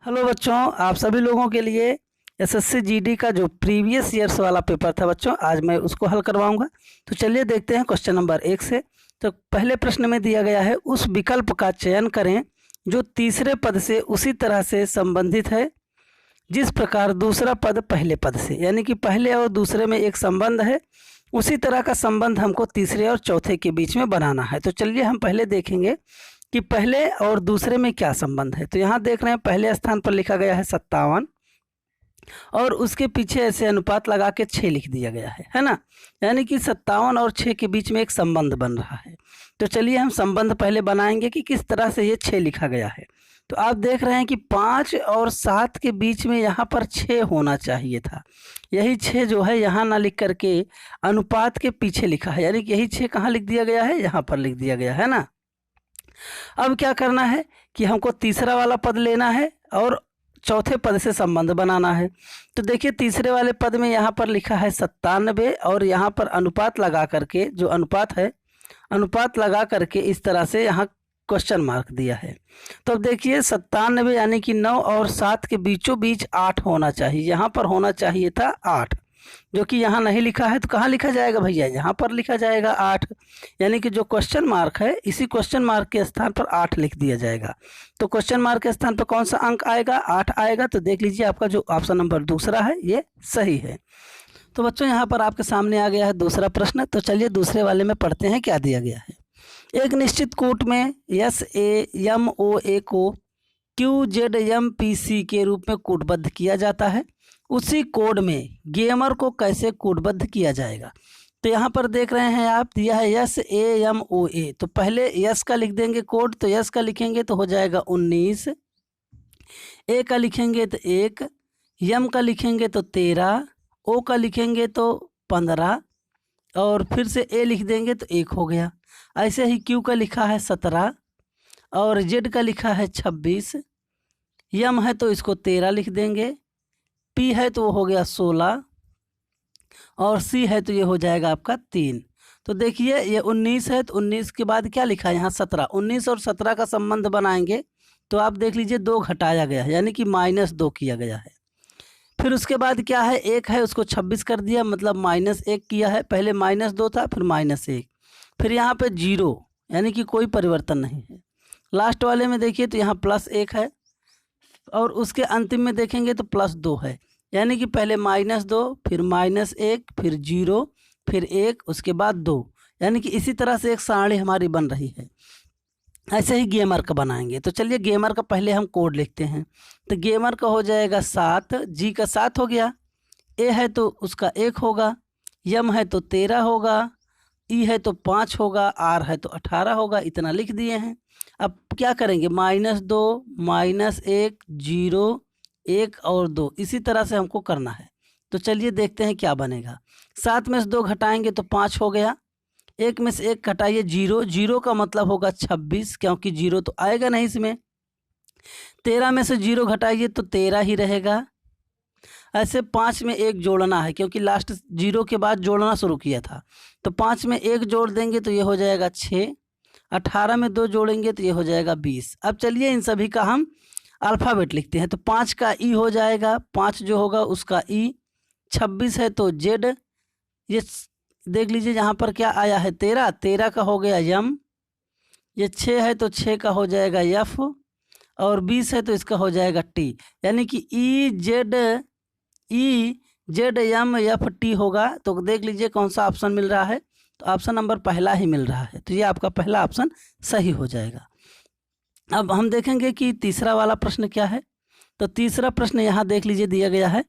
Hello बच्चों, आप सभी लोगों के लिए एसएससी जीडी का जो प्रीवियस ईयर्स वाला पेपर था बच्चों, आज मैं उसको हल करवाऊंगा। तो चलिए देखते हैं क्वेश्चन नंबर 1 से। तो पहले प्रश्न में दिया गया है, उस विकल्प का चयन करें जो तीसरे पद से उसी तरह से संबंधित है जिस प्रकार दूसरा पद पहले पद से। यानी कि पहले और दूसरे में एक संबंध है, उसी तरह का संबंध हमको तीसरे और चौथे के बीच में बनाना है। तो चलिए हम पहले देखेंगे कि पहले और दूसरे में क्या संबंध है। तो यहाँ देख रहे हैं पहले स्थान पर लिखा गया है 57 और उसके पीछे ऐसे अनुपात लगा के 6 लिख दिया गया है ना। यानी कि 57 और 6 के बीच में एक संबंध बन रहा है। तो चलिए हम संबंध पहले बनाएंगे कि किस तरह से ये 6 लिखा गया है। तो आप देख रहे हैं कि 5 और 7 के बीच में यहाँ पर 6 होना चाहिए था। यही 6 जो है यहाँ ना लिख करके अनुपात के पीछे लिखा है, यानी कि यही 6 कहाँ लिख दिया गया है, यहाँ पर लिख दिया गया है ना। अब क्या करना है कि हमको तीसरा वाला पद लेना है और चौथे पद से संबंध बनाना है। तो देखिए तीसरे वाले पद में यहाँ पर लिखा है 97 और यहाँ पर अनुपात लगा करके, जो अनुपात है अनुपात लगा करके इस तरह से यहाँ क्वेश्चन मार्क दिया है। तो अब देखिए 97 यानी कि 9 और 7 के बीचों बीच 8 होना चाहिए। यहाँ पर होना चाहिए था 8, जो कि यहाँ नहीं लिखा है। तो कहाँ लिखा जाएगा भैया, यहाँ पर लिखा जाएगा 8। यानी कि जो क्वेश्चन मार्क है, इसी क्वेश्चन मार्क के स्थान पर 8 लिख दिया जाएगा। तो क्वेश्चन मार्क के स्थान पर कौन सा अंक आएगा, 8 आएगा। तो देख लीजिए आपका जो ऑप्शन नंबर दूसरा है ये सही है। तो बच्चों यहाँ पर आपके सामने आ गया है दूसरा प्रश्न। तो चलिए दूसरे वाले में पढ़ते हैं क्या दिया गया है। एक निश्चित कूट में SAMOA को QZMPC के रूप में कूटबद्ध किया जाता है। उसी कोड में गेमर को कैसे कूटबद्ध किया जाएगा। तो यहाँ पर देख रहे हैं आप, दिया है SAMOA। तो पहले यस का लिख देंगे कोड। तो यस का लिखेंगे तो हो जाएगा 19, ए का लिखेंगे तो 1, यम का लिखेंगे तो 13, ओ का लिखेंगे तो 15 और फिर से ए लिख देंगे तो 1 हो गया। ऐसे ही क्यू का लिखा है 17 और जेड का लिखा है 26, यम है तो इसको 13 लिख देंगे, पी है तो वो हो गया 16 और सी है तो ये हो जाएगा आपका 3। तो देखिए ये 19 है तो 19 के बाद क्या लिखा है यहाँ 17। 19 और 17 का संबंध बनाएंगे तो आप देख लीजिए 2 घटाया गया है, यानी कि -2 किया गया है। फिर उसके बाद क्या है, 1 है उसको 26 कर दिया, मतलब -1 किया है। पहले -2 था फिर -1, फिर यहाँ पे 0 यानी कि कोई परिवर्तन नहीं है। लास्ट वाले में देखिए तो यहाँ +1 है और उसके अंतिम में देखेंगे तो +2 है। यानी कि पहले -2 फिर -1 फिर 0 फिर 1 उसके बाद 2, यानी कि इसी तरह से एक सारणी हमारी बन रही है। ऐसे ही गेमर का बनाएंगे। तो चलिए गेमर का पहले हम कोड लिखते हैं। तो गेमर का हो जाएगा 7, जी का 7 हो गया, ए है तो उसका 1 होगा, यम है तो 13 होगा, ई है तो 5 होगा, आर है तो 18 होगा। इतना लिख दिए हैं। अब क्या करेंगे, -2 -1 0 1 और 2, इसी तरह से हमको करना है। तो चलिए देखते हैं क्या बनेगा। 7 में से 2 घटाएंगे तो 5 हो गया, 1 में से 1 घटाइए 0, 0 का मतलब होगा 26 क्योंकि 0 तो आएगा नहीं इसमें। 13 में से 0 घटाइए तो 13 ही रहेगा। ऐसे 5 में 1 जोड़ना है क्योंकि लास्ट 0 के बाद जोड़ना शुरू किया था। तो 5 में 1 जोड़ देंगे तो ये हो जाएगा 6, 18 में 2 जोड़ेंगे तो ये हो जाएगा 20। अब चलिए इन सभी का हम अल्फ़ाबेट लिखते हैं। तो 5 का ई हो जाएगा, 5 जो होगा उसका ई, 26 है तो जेड, ये देख लीजिए यहाँ पर क्या आया है 13, 13 का हो गया यम, ये 6 है तो 6 का हो जाएगा यफ और 20 है तो इसका हो जाएगा टी। यानी कि EZEM होगा। तो देख लीजिए कौन सा ऑप्शन मिल रहा है। तो ऑप्शन नंबर पहला ही मिल रहा है। तो ये आपका पहला ऑप्शन सही हो जाएगा। अब हम देखेंगे कि तीसरा वाला प्रश्न क्या है। तो तीसरा प्रश्न यहाँ देख लीजिए दिया गया है,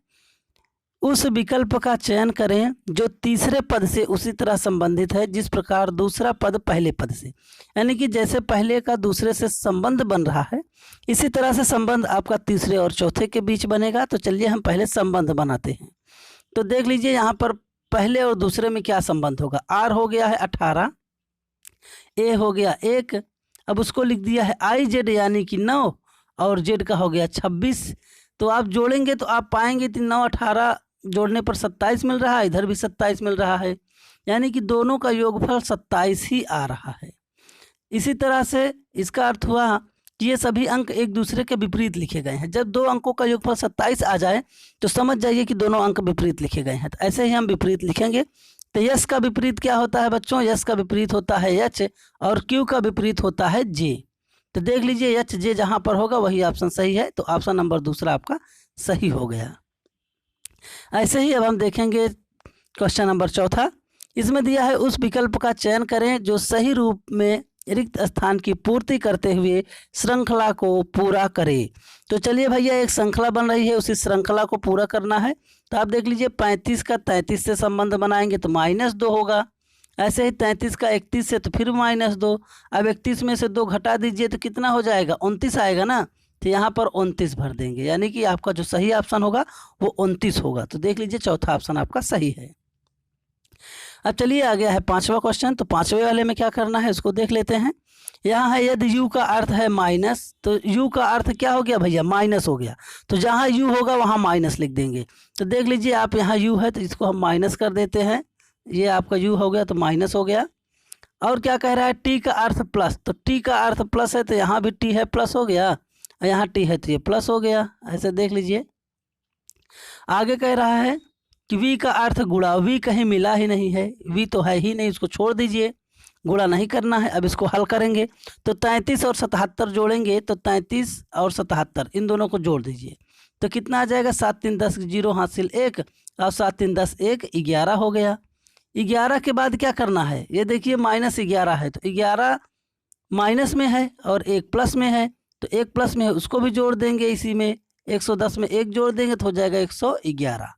उस विकल्प का चयन करें जो तीसरे पद से उसी तरह संबंधित है जिस प्रकार दूसरा पद पहले पद से। यानी कि जैसे पहले का दूसरे से संबंध बन रहा है, इसी तरह से संबंध आपका तीसरे और चौथे के बीच बनेगा। तो चलिए हम पहले संबंध बनाते हैं। तो देख लीजिए यहाँ पर पहले और दूसरे में क्या संबंध होगा। आर हो गया है 18, ए हो गया 1, अब उसको लिख दिया है IZ यानी कि 9 और जेड का हो गया 26। तो आप जोड़ेंगे तो आप पाएंगे कि 9 18 जोड़ने पर 27 मिल रहा है, इधर भी 27 मिल रहा है, यानी कि दोनों का योगफल 27 ही आ रहा है। इसी तरह से इसका अर्थ हुआ कि ये सभी अंक एक दूसरे के विपरीत लिखे गए हैं। जब दो अंकों का योगफल 27 आ जाए तो समझ जाइए कि दोनों अंक विपरीत लिखे गए हैं। तो ऐसे ही हम विपरीत लिखेंगे। तो यस का विपरीत क्या होता है बच्चों? यस का विपरीत होता है एच और क्यू का विपरीत होता है जे। तो देख लीजिए एच जे जहाँ पर होगा वही ऑप्शन सही है, तो ऑप्शन नंबर दूसरा आपका सही हो गया। ऐसे ही अब हम देखेंगे क्वेश्चन नंबर चौथा। इसमें दिया है उस विकल्प का चयन करें जो सही रूप में रिक्त स्थान की पूर्ति करते हुए श्रृंखला को पूरा करे। तो चलिए भैया एक श्रृंखला बन रही है, उसी श्रृंखला को पूरा करना है। तो आप देख लीजिए 35 का 33 से संबंध बनाएंगे तो -2 होगा। ऐसे ही 33 का 31 से तो फिर -2। अब 31 में से 2 घटा दीजिए तो कितना हो जाएगा? 29 आएगा ना। तो यहाँ पर 29 भर देंगे, यानी कि आपका जो सही ऑप्शन होगा वो 29 होगा। तो देख लीजिए चौथा ऑप्शन आपका सही है। अब चलिए आ गया है पांचवा क्वेश्चन। तो पांचवे वाले में क्या करना है उसको देख लेते हैं। यहाँ है यदि u का अर्थ है माइनस, तो u का अर्थ क्या हो गया भैया? माइनस हो गया। तो जहाँ u होगा वहाँ माइनस लिख देंगे। तो देख लीजिए आप यहाँ u है तो इसको हम माइनस कर देते हैं। ये आपका u हो गया तो माइनस हो गया। और क्या कह रहा है? t का अर्थ प्लस, तो t का अर्थ प्लस है तो यहाँ भी t है प्लस हो गया, और यहाँ t है तो ये प्लस हो गया। ऐसे देख लीजिए। आगे कह रहा है कि v का अर्थ गुणा, v कहीं मिला ही नहीं है, v तो है ही नहीं, उसको छोड़ दीजिए, गुणा नहीं करना है। अब इसको हल करेंगे तो 33 और 77 जोड़ेंगे, तो 33 और 77 इन दोनों को जोड़ दीजिए तो कितना आ जाएगा? 7 3 10 0 हासिल 1 और 7 3 10 1 11 हो गया। 11 के बाद क्या करना है? ये देखिए -11 है, तो 11 माइनस में है और 1 प्लस में है, तो 1 प्लस में है उसको भी जोड़ देंगे इसी में। 110 में 1 जोड़ देंगे तो हो जाएगा 111।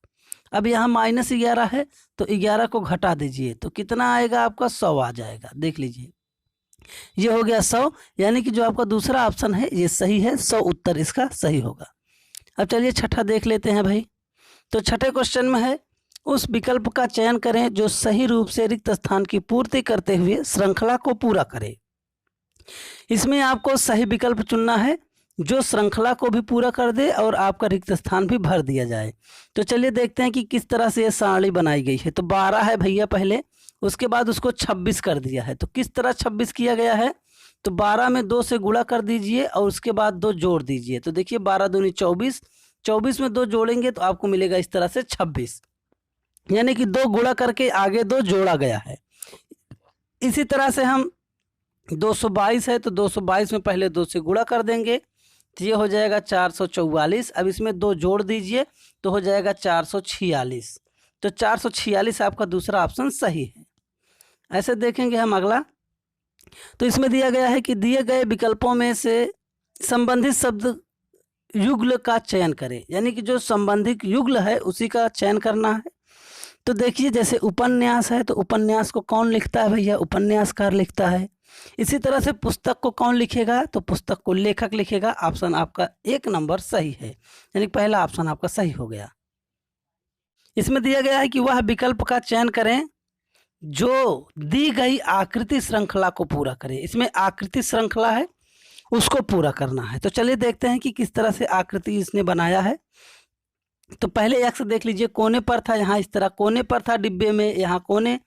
अब यहाँ -11 है तो 11 को घटा दीजिए तो कितना आएगा आपका? 100 आ जाएगा। देख लीजिए ये हो गया 100, यानी कि जो आपका दूसरा ऑप्शन है ये सही है। 100 उत्तर इसका सही होगा। अब चलिए छठा देख लेते हैं भाई। तो छठे क्वेश्चन में है उस विकल्प का चयन करें जो सही रूप से रिक्त स्थान की पूर्ति करते हुए श्रृंखला को पूरा करे। इसमें आपको सही विकल्प चुनना है जो श्रृंखला को भी पूरा कर दे और आपका रिक्त स्थान भी भर दिया जाए। तो चलिए देखते हैं कि किस तरह से ये सारणी बनाई गई है। तो 12 है भैया पहले, उसके बाद उसको 26 कर दिया है। तो किस तरह 26 किया गया है? तो 12 में 2 से गुणा कर दीजिए और उसके बाद 2 जोड़ दीजिए। तो देखिए 12 दूनी 24, 24 में 2 जोड़ेंगे तो आपको मिलेगा इस तरह से 26, यानी कि 2 गुणा करके आगे 2 जोड़ा गया है। इसी तरह से हम 222 है तो 222 में पहले 2 से गुणा कर देंगे तो ये हो जाएगा 444। अब इसमें 2 जोड़ दीजिए तो हो जाएगा 446। तो 446 आपका दूसरा ऑप्शन सही है। ऐसे देखेंगे हम अगला। तो इसमें दिया गया है कि दिए गए विकल्पों में से संबंधित शब्द युग्ल का चयन करें, यानी कि जो संबंधित युग्ल है उसी का चयन करना है। तो देखिए जैसे उपन्यास है तो उपन्यास को कौन लिखता है भैया? उपन्यासकार लिखता है। इसी तरह से पुस्तक को कौन लिखेगा? तो पुस्तक को लेखक लिखेगा। ऑप्शन आपका 1 नंबर सही है, यानी पहला ऑप्शन आपका सही हो गया। इसमें दिया गया है कि वह विकल्प का चयन करें जो दी गई आकृति श्रृंखला को पूरा करे। इसमें आकृति श्रृंखला है उसको पूरा करना है। तो चलिए देखते हैं कि किस तरह से आकृति इसने बनाया है। तो पहले एक्स देख लीजिए, कोने पर था, यहाँ इस तरह कोने पर था डिब्बे में, यहाँ कोने।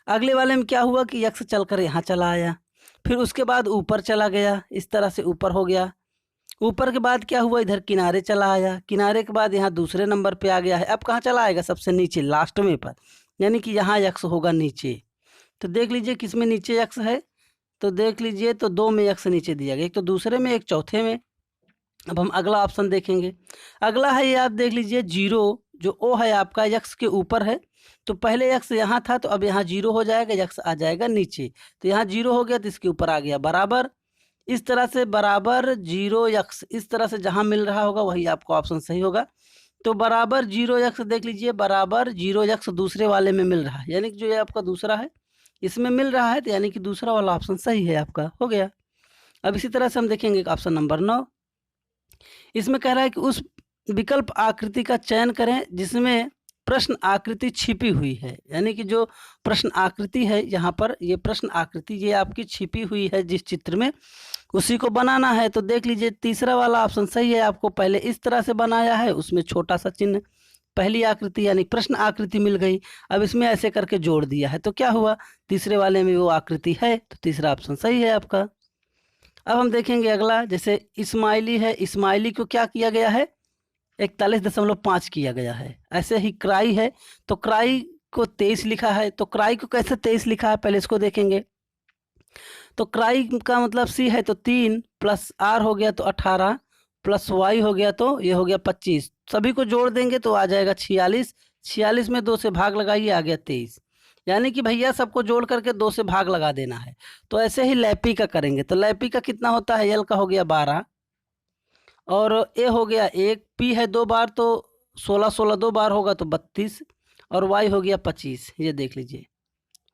अगले वाले में क्या हुआ कि एक्स चलकर यहाँ चला आया, फिर उसके बाद ऊपर चला गया, इस तरह से ऊपर हो गया। ऊपर के बाद क्या हुआ? इधर किनारे चला आया, किनारे के बाद यहाँ दूसरे नंबर पे आ गया है। अब कहाँ चला आएगा? सबसे नीचे लास्ट में पर, यानी कि यहाँ एक्स होगा नीचे। तो देख लीजिए किस में नीचे एक्स है? तो देख लीजिए तो 2 में एक्स नीचे दिया गया, एक तो दूसरे में एक चौथे में। अब हम अगला ऑप्शन देखेंगे। अगला है ये आप देख लीजिए 0, जो ओ है आपका एक्स के ऊपर है। तो पहले एक्स यहाँ था तो अब यहाँ 0 हो जाएगा, एक्स आ जाएगा नीचे। तो यहाँ 0 हो गया तो इसके ऊपर आ गया बराबर। इस तरह से बराबर 0 एक्स, इस तरह से जहाँ मिल रहा होगा वही आपको ऑप्शन सही होगा। तो बराबर 0 एक्स देख लीजिए, बराबर 0 एक्स दूसरे वाले में मिल रहा है, यानी कि जो ये आपका दूसरा है इसमें मिल रहा है, तो यानी कि दूसरा वाला ऑप्शन सही है आपका, हो गया। अब इसी तरह से हम देखेंगे ऑप्शन नंबर 9। इसमें कह रहा है कि उस विकल्प आकृति का चयन करें जिसमें प्रश्न आकृति छिपी हुई है, यानी कि जो प्रश्न आकृति है यहाँ पर, ये प्रश्न आकृति ये आपकी छिपी हुई है जिस चित्र में, उसी को बनाना है। तो देख लीजिए तीसरा वाला ऑप्शन सही है। आपको पहले इस तरह से बनाया है, उसमें छोटा सा चिन्ह, पहली आकृति यानी प्रश्न आकृति मिल गई। अब इसमें ऐसे करके जोड़ दिया है तो क्या हुआ? तीसरे वाले में वो आकृति है, तो तीसरा ऑप्शन सही है आपका। अब हम देखेंगे अगला, जैसे इस्माइली है, इस्माइली को क्या किया गया है, 41.5 किया गया है। ऐसे ही क्राई है, तो क्राई को 23 लिखा है। तो क्राई को कैसे 23 लिखा है, पहले इसको देखेंगे। तो क्राई का मतलब सी है, तो 3 प्लस आर हो गया तो 18 प्लस वाई हो गया तो ये हो गया 25। सभी को जोड़ देंगे तो आ जाएगा 46। 46 में 2 से भाग लगाइए, आ गया 23। यानी कि भैया सबको जोड़ करके 2 से भाग लगा देना है। तो ऐसे ही लैपी का करेंगे, तो लैपी का कितना होता है, एल का हो गया 12 और ए हो गया 1, पी है 2 बार तो 16 16 2 बार होगा तो 32 और वाई हो गया 25। ये देख लीजिए,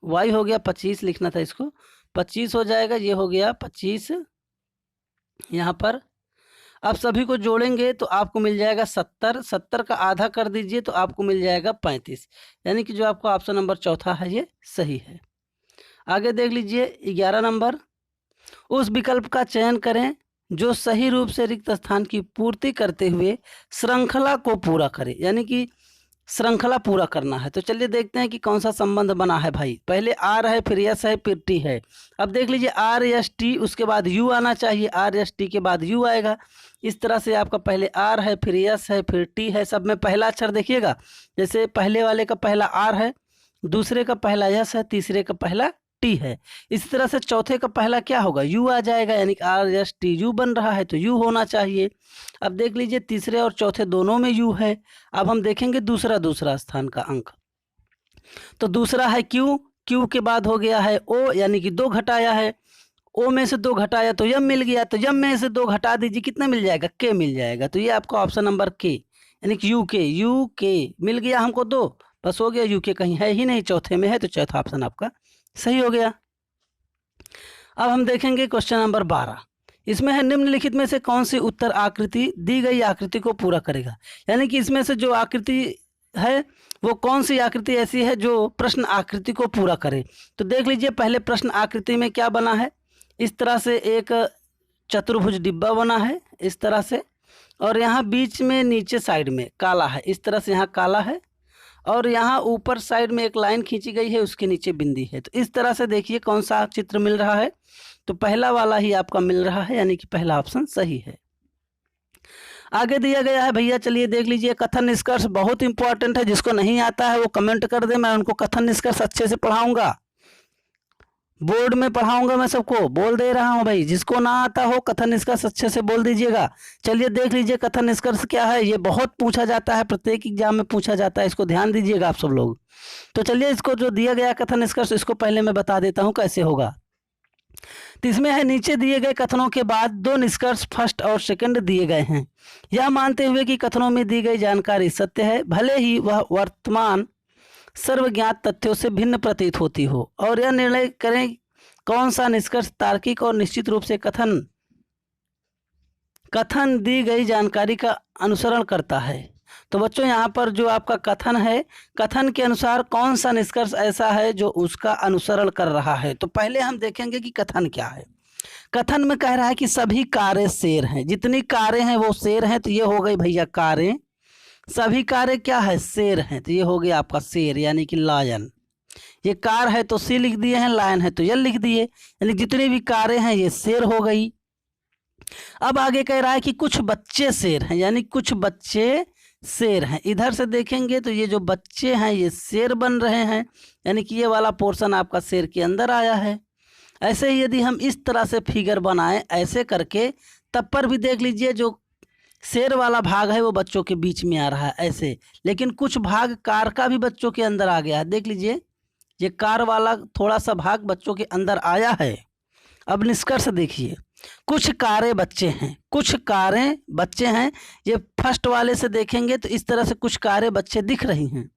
वाई हो गया 25 लिखना था इसको, 25 हो जाएगा, ये हो गया 25 यहाँ पर। अब सभी को जोड़ेंगे तो आपको मिल जाएगा 70, 70 का आधा कर दीजिए तो आपको मिल जाएगा 35। यानी कि जो आपका ऑप्शन नंबर चौथा है ये सही है। आगे देख लीजिए 11 नंबर, उस विकल्प का चयन करें जो सही रूप से रिक्त स्थान की पूर्ति करते हुए श्रृंखला को पूरा करे। यानी कि श्रृंखला पूरा करना है। तो चलिए देखते हैं कि कौन सा संबंध बना है भाई। पहले आर है, फिर यस है, फिर टी है। अब देख लीजिए आर एस टी, उसके बाद यू आना चाहिए, आर एस टी के बाद यू आएगा। इस तरह से आपका पहले आर है, फिर यस है, फिर टी है। सब में पहला अक्षर देखिएगा, जैसे पहले वाले का पहला आर है, दूसरे का पहला यस है, तीसरे का पहला टी है। इस तरह से चौथे का पहला क्या होगा, यू आ जाएगा, यानी कि आर एस टी यू बन रहा है तो यू होना चाहिए। अब देख लीजिए तीसरे और चौथे दोनों में यू है। अब हम देखेंगे दूसरा स्थान का अंक, तो दूसरा है क्यू, क्यू के बाद हो गया है ओ, यानी कि 2 घटाया है, ओ में से 2 घटाया तो यम मिल गया, तो यम में से 2 घटा दीजिए, कितना मिल जाएगा, के मिल जाएगा। तो ये आपका ऑप्शन नंबर के, यानी कि यू के मिल गया हमको 2, बस हो गया। यू के कहीं है ही नहीं, चौथे में है, तो चौथा ऑप्शन आपका सही हो गया। अब हम देखेंगे क्वेश्चन नंबर 12, इसमें है निम्नलिखित में से कौन सी उत्तर आकृति दी गई आकृति को पूरा करेगा। यानी कि इसमें से जो आकृति है वो कौन सी आकृति ऐसी है जो प्रश्न आकृति को पूरा करे। तो देख लीजिए पहले प्रश्न आकृति में क्या बना है, इस तरह से एक चतुर्भुज डिब्बा बना है इस तरह से, और यहाँ बीच में नीचे साइड में काला है, इस तरह से यहाँ काला है, और यहाँ ऊपर साइड में एक लाइन खींची गई है, उसके नीचे बिंदी है। तो इस तरह से देखिए कौन सा चित्र मिल रहा है, तो पहला वाला ही आपका मिल रहा है, यानी कि पहला ऑप्शन सही है। आगे दिया गया है भैया, चलिए देख लीजिए, कथन निष्कर्ष बहुत इंपॉर्टेंट है। जिसको नहीं आता है वो कमेंट कर दे, मैं उनको कथन निष्कर्ष अच्छे से पढ़ाऊंगा, बोर्ड में पढ़ाऊंगा, मैं सबको बोल दे रहा हूं भाई। जिसको ना आता हो कथन निष्कर्ष अच्छे से बोल दीजिएगा। चलिए देख लीजिए कथन निष्कर्ष क्या है, ये बहुत पूछा जाता है, प्रत्येक एग्जाम में पूछा जाता है, इसको ध्यान दीजिएगा आप सब लोग। तो चलिए इसको जो दिया गया कथन निष्कर्ष, इसको पहले मैं बता देता हूँ कैसे होगा। तो इसमें है नीचे दिए गए कथनों के बाद 2 निष्कर्ष फर्स्ट और सेकंड दिए गए हैं, यह मानते हुए कि कथनों में दी गई जानकारी सत्य है, भले ही वह वर्तमान सर्वज्ञात तथ्यों से भिन्न प्रतीत होती हो, और यह निर्णय करें कौन सा निष्कर्ष तार्किक और निश्चित रूप से कथन दी गई जानकारी का अनुसरण करता है। तो बच्चों यहाँ पर जो आपका कथन है, कथन के अनुसार कौन सा निष्कर्ष ऐसा है जो उसका अनुसरण कर रहा है। तो पहले हम देखेंगे कि कथन क्या है। कथन में कह रहा है कि सभी कारें शेर हैं, जितनी कारें हैं वो शेर हैं, तो ये हो गई भैया कारें। सभी कारें क्या है, शेर हैं, तो ये हो गया आपका शेर, यानी कि लायन। ये कार है तो सी लिख दिए हैं, लायन है तो यल लिख दिए, यानी जितनी भी कारें हैं ये शेर हो गई। अब आगे कह रहा है कि कुछ बच्चे शेर हैं, यानी कुछ बच्चे शेर हैं। इधर से देखेंगे तो ये जो बच्चे हैं ये शेर बन रहे हैं, यानी कि ये वाला पोर्शन आपका शेर के अंदर आया है। ऐसे ही यदि हम इस तरह से फिगर बनाएं ऐसे करके, तब पर भी देख लीजिए जो शेर वाला भाग है वो बच्चों के बीच में आ रहा है ऐसे, लेकिन कुछ भाग कार का भी बच्चों के अंदर आ गया है। देख लीजिए ये कार वाला थोड़ा सा भाग बच्चों के अंदर आया है। अब निष्कर्ष देखिए, कुछ कारें बच्चे हैं, कुछ कारें बच्चे हैं। ये फर्स्ट वाले से देखेंगे तो इस तरह से कुछ कारें बच्चे दिख रही हैं,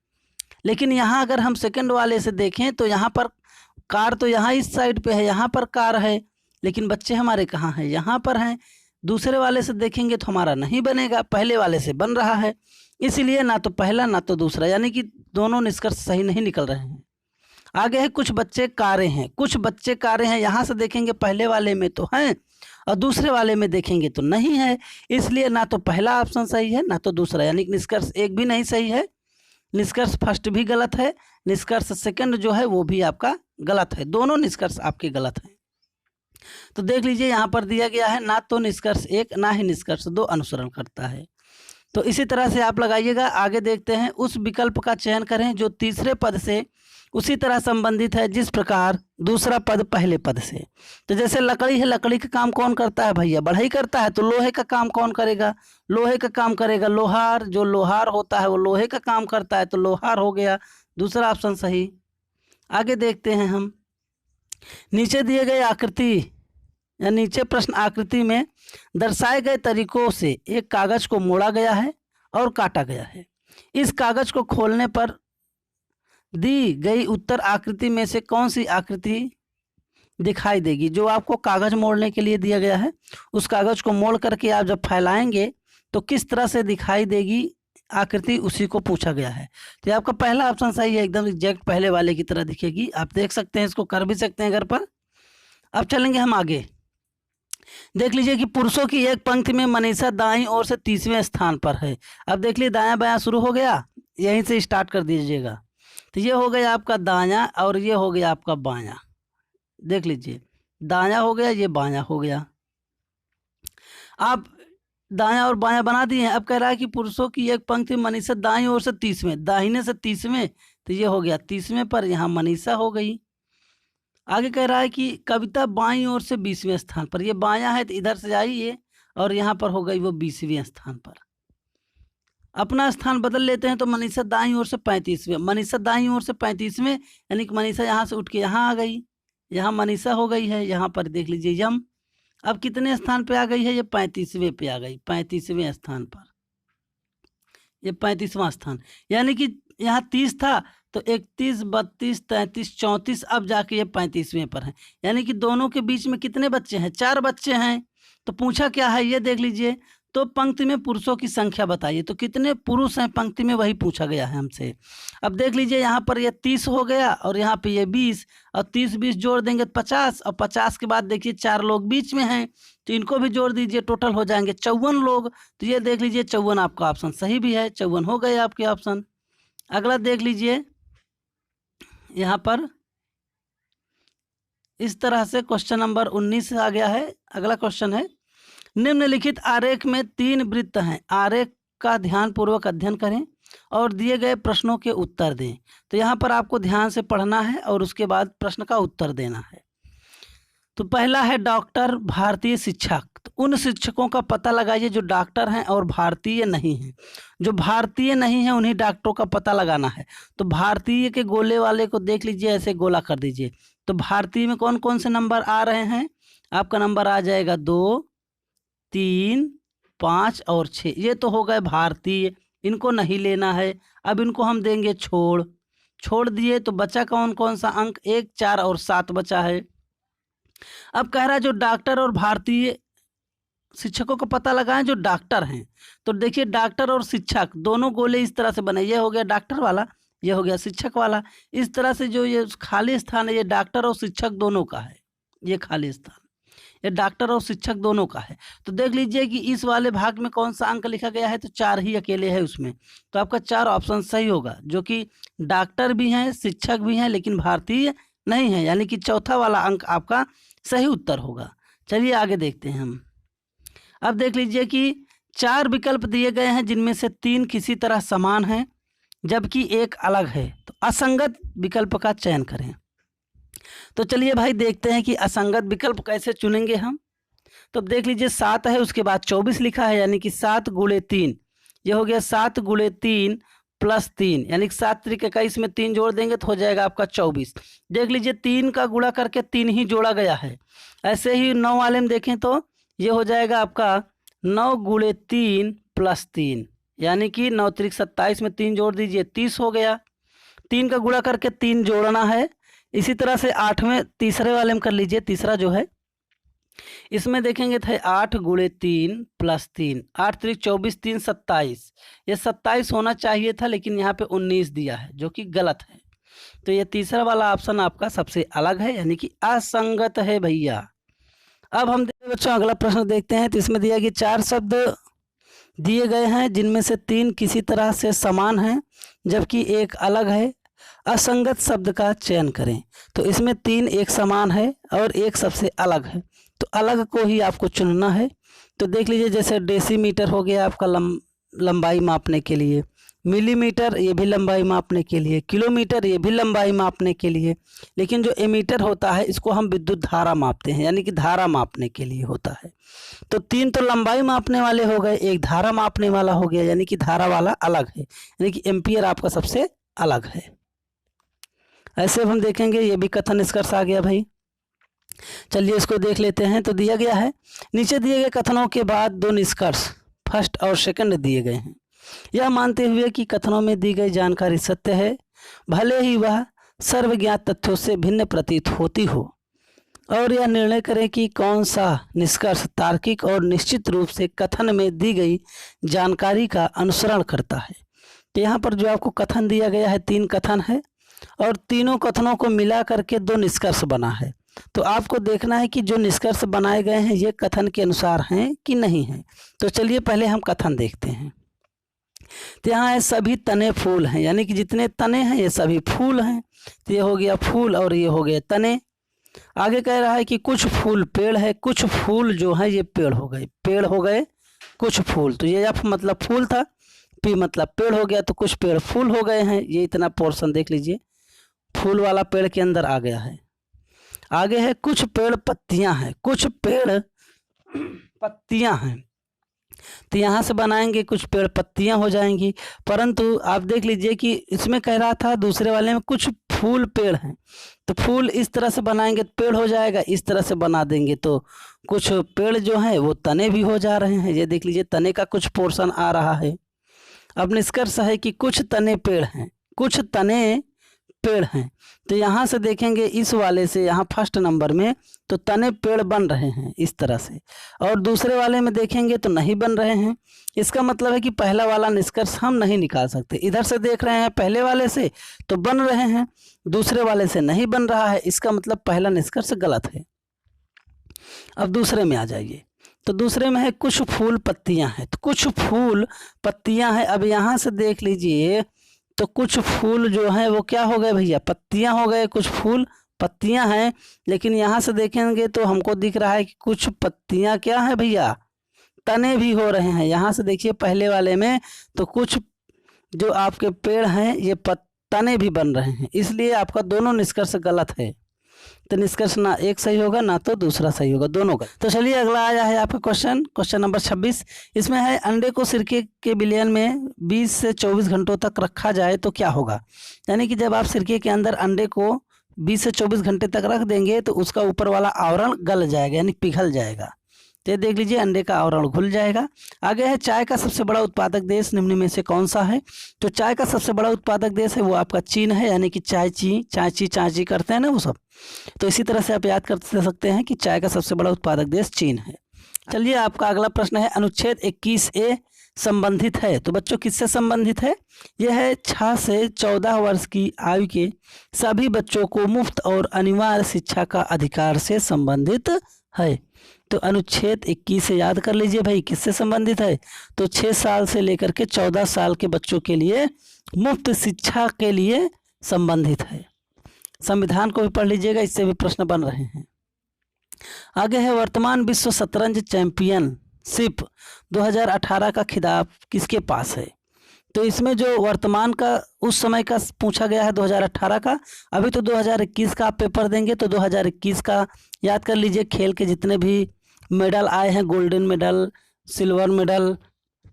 लेकिन यहाँ अगर हम सेकंड वाले से देखें तो यहाँ पर कार तो यहाँ इस साइड पे है, यहाँ पर कार है, लेकिन बच्चे हमारे कहाँ हैं, यहाँ पर हैं। दूसरे वाले से देखेंगे तो हमारा नहीं बनेगा, पहले वाले से बन रहा है, इसलिए ना तो पहला ना तो दूसरा, यानी कि दोनों निष्कर्ष सही नहीं निकल रहे हैं। आगे है कुछ बच्चे कारें हैं, कुछ बच्चे कारें हैं, यहाँ से देखेंगे पहले वाले में तो हैं और दूसरे वाले में देखेंगे तो नहीं है, इसलिए ना तो पहला ऑप्शन सही है ना तो दूसरा, यानी कि निष्कर्ष एक भी नहीं सही है। निष्कर्ष फर्स्ट भी गलत है, निष्कर्ष सेकंड जो है वो भी आपका गलत है, दोनों निष्कर्ष आपके गलत हैं। तो देख लीजिए यहाँ पर दिया गया है, ना तो निष्कर्ष एक ना ही निष्कर्ष दो अनुसरण करता है। तो इसी तरह से आप लगाइएगा। आगे देखते हैं, उस विकल्प का चयन करें जो तीसरे पद से उसी तरह संबंधित है जिस प्रकार दूसरा पद पहले पद से। तो जैसे लकड़ी है, लकड़ी का काम कौन करता है भैया? बढ़ई करता है। तो लोहे का काम कौन करेगा? लोहे का काम करेगा लोहार। जो लोहार होता है वो लोहे का काम करता है, तो लोहार हो गया दूसरा ऑप्शन सही। आगे देखते हैं हम, नीचे दिए गए आकृति या नीचे प्रश्न आकृति में दर्शाए गए तरीकों से एक कागज को मोड़ा गया है और काटा गया है। इस कागज को खोलने पर दी गई उत्तर आकृति में से कौन सी आकृति दिखाई देगी? जो आपको कागज मोड़ने के लिए दिया गया है, उस कागज को मोड़ करके आप जब फैलाएंगे तो किस तरह से दिखाई देगी आकृति, उसी को पूछा गया है। तो ये आपका पहला ऑप्शन सही है, एकदम एग्जैक्ट पहले वाले की तरह दिखेगी। आप देख सकते हैं, इसको कर भी सकते हैं घर पर। अब चलेंगे हम आगे। देख लीजिए कि पुरुषों की एक पंक्ति में मनीषा दाईं ओर से 30वें स्थान पर है। अब देख लीजिए दायां बायां शुरू हो गया, यहीं से स्टार्ट कर दीजिएगा। तो ये हो गया आपका दायां और ये हो गया आपका बायां। देख लीजिए दायां हो गया, ये बायां हो गया। आप दायां और बायां बना दिए हैं। अब कह रहा है कि पुरुषों की एक पंक्ति मनीषा दाईं ओर से 30वें, दाहिने से 30वें, तो ये हो गया 30वें पर, यहाँ मनीषा हो गई। आगे कह रहा है कि कविता बाईं ओर से 20वें स्थान पर, ये बायां है तो इधर से आइए और यहाँ पर हो गई वो 20वें स्थान पर। अपना स्थान बदल लेते हैं तो मनीषा दाईं ओर से 35वें, मनीषा दाईं ओर से 35वें, यानी कि मनीषा यहाँ से उठ के यहाँ आ गई, यहाँ मनीषा हो गई है। यहाँ पर देख लीजिए यम, अब कितने स्थान पे आ गई है? ये 35वें पे आ गई, 35वें स्थान पर, ये 35वां स्थान। यानी कि यहाँ 30 था तो 31, 32, 33, 34, अब जाके ये 35वें पर है। यानी कि दोनों के बीच में कितने बच्चे हैं? 4 बच्चे हैं। तो पूछा क्या है ये देख लीजिए, तो पंक्ति में पुरुषों की संख्या बताइए। तो कितने पुरुष हैं पंक्ति में, वही पूछा गया है हमसे। अब देख लीजिए यहाँ पर ये 30 हो गया और यहाँ पे ये 20, और 30 20 जोड़ देंगे तो 50, और 50 के बाद देखिए 4 लोग बीच में हैं तो इनको भी जोड़ दीजिए, टोटल हो जाएंगे 54 लोग। तो ये देख लीजिए 54 आपका ऑप्शन सही भी है, 54 हो गए आपके ऑप्शन। अगला देख लीजिए, यहाँ पर इस तरह से क्वेश्चन नंबर 19 आ गया है। अगला क्वेश्चन है, निम्नलिखित आरेख में 3 वृत्त हैं, आरेख का ध्यानपूर्वक अध्ययन करें और दिए गए प्रश्नों के उत्तर दें। तो यहाँ पर आपको ध्यान से पढ़ना है और उसके बाद प्रश्न का उत्तर देना है। तो पहला है डॉक्टर, भारतीय शिक्षक। तो उन शिक्षकों का पता लगाइए जो डॉक्टर हैं और भारतीय नहीं हैं। जो भारतीय नहीं है उन्हीं डॉक्टरों का पता लगाना है। तो भारतीय के गोले वाले को देख लीजिए, ऐसे गोला कर दीजिए। तो भारतीय में कौन कौन से नंबर आ रहे हैं? आपका नंबर आ जाएगा 2, 3, 5 और 6। ये तो हो गए भारतीय, इनको नहीं लेना है। अब इनको हम देंगे छोड़ दिए। तो बचा कौन कौन सा अंक? 1, 4 और 7 बचा है। अब कह रहा है जो डॉक्टर और भारतीय शिक्षकों को पता लगाएं जो डॉक्टर हैं। तो देखिए डॉक्टर और शिक्षक दोनों गोले इस तरह से बने, ये हो गया डॉक्टर वाला, ये हो गया शिक्षक वाला। इस तरह से जो ये खाली स्थान है ये डॉक्टर और शिक्षक दोनों का है। ये खाली स्थान ये डॉक्टर और शिक्षक दोनों का है। तो देख लीजिए कि इस वाले भाग में कौन सा अंक लिखा गया है? तो 4 ही अकेले है उसमें। तो आपका 4 ऑप्शन सही होगा, जो कि डॉक्टर भी हैं, शिक्षक भी हैं, लेकिन भारतीय नहीं है। यानी कि चौथा वाला अंक आपका सही उत्तर होगा। चलिए आगे देखते हैं हम। अब देख लीजिए कि 4 विकल्प दिए गए हैं जिनमें से 3 किसी तरह समान हैं जबकि एक अलग है। तो असंगत विकल्प का चयन करें। तो चलिए भाई देखते हैं कि असंगत विकल्प कैसे चुनेंगे हम। तो अब देख लीजिए 7 है, उसके बाद 24 लिखा है, यानी कि 7 गुणे 3, ये हो गया 7 गुणे 3 प्लस 3, यानी कि 7 त्रिक 21 में 3 जोड़ देंगे तो हो जाएगा आपका 24। देख लीजिए 3 का गुणा करके 3 ही जोड़ा गया है। ऐसे ही 9 वाले में देखें तो ये हो जाएगा आपका 9 गुणे 3 प्लस 3, यानी कि 9 त्रिक 27 में 3 जोड़ दीजिए 30 हो गया। 3 का गुणा करके 3 जोड़ना है। इसी तरह से 8वें तीसरे वाले में कर लीजिए, तीसरा जो है इसमें देखेंगे थे 8 गुणे 3 प्लस 3, 8 त्रिक 24, 3 27, ये 27 होना चाहिए था लेकिन यहाँ पे 19 दिया है जो कि गलत है। तो ये तीसरा वाला ऑप्शन आपका सबसे अलग है, यानी कि असंगत है भैया। अब हम बच्चों अगला प्रश्न देखते हैं। तो इसमें दिया कि 4 शब्द दिए गए हैं जिनमें से 3 किसी तरह से समान हैं जबकि एक अलग है। असंगत शब्द का चयन करें। तो इसमें 3 एक समान है और एक सबसे अलग है। तो अलग को ही आपको चुनना है। तो देख लीजिए, जैसे डेसीमीटर हो गया आपका लंबाई मापने के लिए, मिलीमीटर ये भी लंबाई मापने के लिए, किलोमीटर ये भी लंबाई मापने के लिए। लेकिन जो एमीटर होता है इसको हम विद्युत धारा मापते हैं, यानी कि धारा मापने के लिए होता है। तो 3 तो लंबाई मापने वाले हो गए, एक धारा मापने वाला हो गया, यानी कि धारा वाला अलग है, यानी कि एम्पियर आपका सबसे अलग है। ऐसे हम देखेंगे, ये भी कथन निष्कर्ष आ गया भाई। चलिए इसको देख लेते हैं। तो दिया गया है, नीचे दिए गए कथनों के बाद 2 निष्कर्ष फर्स्ट और सेकंड दिए गए हैं। यह मानते हुए कि कथनों में दी गई जानकारी सत्य है, भले ही वह सर्वज्ञात तथ्यों से भिन्न प्रतीत होती हो, और यह निर्णय करें कि कौन सा निष्कर्ष तार्किक और निश्चित रूप से कथन में दी गई जानकारी का अनुसरण करता है। तो यहाँ पर जो आपको कथन दिया गया है, 3 कथन है और तीनों कथनों को मिला करके 2 निष्कर्ष बना है। तो आपको देखना है कि जो निष्कर्ष बनाए गए हैं ये कथन के अनुसार हैं कि नहीं हैं। तो चलिए पहले हम कथन देखते हैं। तो यहाँ है सभी तने फूल हैं, यानी कि जितने तने हैं ये सभी फूल हैं। तो ये हो गया फूल और ये हो गए तने। आगे कह रहा है कि कुछ फूल पेड़ है, कुछ फूल जो है ये पेड़ हो गए, पेड़ हो गए कुछ फूल। तो ये एफ मतलब फूल था, पी मतलब पेड़ हो गया, तो कुछ पेड़ फूल हो गए हैं। ये इतना पोर्शन देख लीजिए, फूल वाला पेड़ के अंदर आ गया है। आगे है कुछ पेड़ पत्तियां हैं, कुछ पेड़ पत्तियां हैं। तो यहाँ से बनाएंगे कुछ पेड़ पत्तियां हो जाएंगी, परंतु आप देख लीजिए कि इसमें कह रहा था दूसरे वाले में कुछ फूल पेड़ हैं। तो फूल इस तरह से बनाएंगे तो पेड़ हो जाएगा, इस तरह से बना देंगे तो कुछ पेड़ जो हैं वो तने भी हो जा रहे हैं। ये देख लीजिए तने का कुछ पोर्शन आ रहा है। अब निष्कर्ष है कि कुछ तने पेड़ हैं, कुछ तने पेड़ हैं। तो यहाँ से देखेंगे इस वाले से, यहाँ फर्स्ट नंबर में तो तने पेड़ बन रहे हैं इस तरह से, और दूसरे वाले में देखेंगे तो नहीं बन रहे हैं। इसका मतलब है कि पहला वाला निष्कर्ष हम नहीं निकाल सकते। इधर से देख रहे हैं पहले वाले से तो बन रहे हैं, दूसरे वाले से नहीं बन रहा है, इसका मतलब पहला निष्कर्ष गलत है। अब दूसरे में आ जाइए। तो दूसरे में है कुछ फूल पत्तियां हैं, तो कुछ फूल पत्तियां हैं। अब यहाँ से देख लीजिए तो कुछ फूल जो हैं वो क्या हो गए भैया, पत्तियां हो गए, कुछ फूल पत्तियां हैं। लेकिन यहाँ से देखेंगे तो हमको दिख रहा है कि कुछ पत्तियां क्या है भैया, तने भी हो रहे हैं। यहाँ से देखिए पहले वाले में तो कुछ जो आपके पेड़ हैं ये तने भी बन रहे हैं, इसलिए आपका दोनों निष्कर्ष गलत है। तो निष्कर्ष ना एक सही होगा ना तो दूसरा सही होगा, दोनों का। तो चलिए अगला आया है आपका क्वेश्चन नंबर 26। इसमें है अंडे को सिरके के विलयन में 20 से 24 घंटों तक रखा जाए तो क्या होगा। यानी कि जब आप सिरके के अंदर अंडे को 20 से 24 घंटे तक रख देंगे तो उसका ऊपर वाला आवरण गल जाएगा, यानी पिघल जाएगा। तो देख लीजिए अंडे का आवरण घुल जाएगा। आगे है चाय का सबसे बड़ा उत्पादक देश निम्न में से कौन सा है। तो चाय का सबसे बड़ा उत्पादक देश है वो आपका चीन है, यानी कि चाची करते हैं ना वो सब। तो इसी तरह से आप याद कर सकते हैं कि चाय का सबसे बड़ा उत्पादक देश चीन है। चलिए आपका अगला प्रश्न है अनुच्छेद 21A संबंधित है। तो बच्चों किससे संबंधित है, यह है 6 से 14 वर्ष की आयु के सभी बच्चों को मुफ्त और अनिवार्य शिक्षा का अधिकार से संबंधित है। तो अनुच्छेद 21 से याद कर लीजिए भाई किससे संबंधित है। तो 6 साल से लेकर के 14 साल के बच्चों के लिए मुफ्त शिक्षा के लिए संबंधित है। संविधान को भी पढ़ लीजिएगा, इससे भी प्रश्न बन रहे हैं। आगे है वर्तमान विश्व शतरंज चैंपियनशिप 2018 का खिताब किसके पास है। तो इसमें जो वर्तमान का उस समय का पूछा गया है 2018 का, अभी तो 2021 का आप पेपर देंगे तो 2021 का याद कर लीजिए। खेल के जितने भी मेडल आए हैं, गोल्डन मेडल, सिल्वर मेडल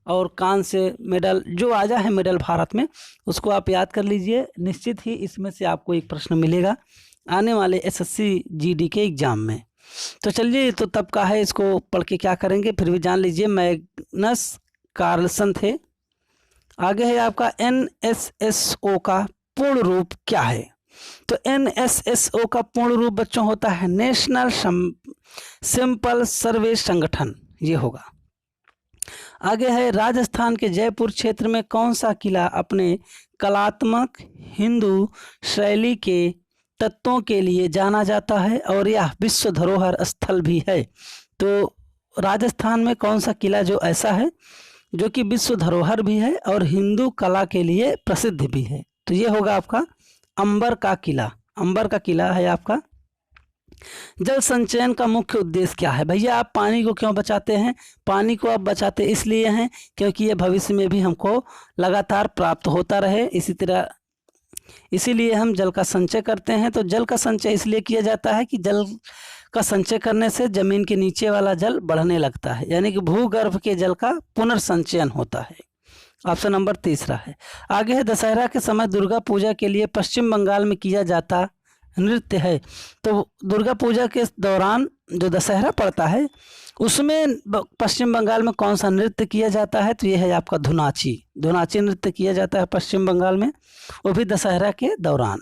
और कांस्य मेडल, जो आया है मेडल भारत में, उसको आप याद कर लीजिए। निश्चित ही इसमें से आपको एक प्रश्न मिलेगा आने वाले SSC GD के एग्जाम में। तो चलिए तो तब का है, इसको पढ़ के क्या करेंगे फिर भी जान लीजिए। मैग्नस कार्लसन थे। आगे है आपका NSSO का पूर्ण रूप क्या है। तो NSSO का पूर्ण रूप बच्चों होता है नेशनल सिंपल सर्वे संगठन, ये होगा। आगे है राजस्थान के जयपुर क्षेत्र में कौन सा किला अपने कलात्मक हिंदू शैली के तत्वों के लिए जाना जाता है और यह विश्व धरोहर स्थल भी है। तो राजस्थान में कौन सा किला जो ऐसा है जो कि विश्व धरोहर भी है और हिंदू कला के लिए प्रसिद्ध भी है। तो ये होगा आपका अंबर का किला। अंबर का किला है आपका जल संचयन का मुख्य उद्देश्य क्या है? भैया आप पानी को क्यों बचाते हैं? पानी को आप बचाते इसलिए हैं क्योंकि ये भविष्य में भी हमको लगातार प्राप्त होता रहे, इसीलिए हम जल का संचय करते हैं। तो जल का संचय इसलिए किया जाता है कि जल का संचय करने से जमीन के नीचे वाला जल बढ़ने लगता है, यानी कि भूगर्भ के जल का पुनर्संचयन होता है। ऑप्शन नंबर तीसरा है। आगे है, दशहरा के समय दुर्गा पूजा के लिए पश्चिम बंगाल में किया जाता नृत्य है। तो दुर्गा पूजा के दौरान जो दशहरा पड़ता है उसमें पश्चिम बंगाल में कौन सा नृत्य किया जाता है? तो ये है आपका धुनाची नृत्य किया जाता है पश्चिम बंगाल में, वो भी दशहरा के दौरान।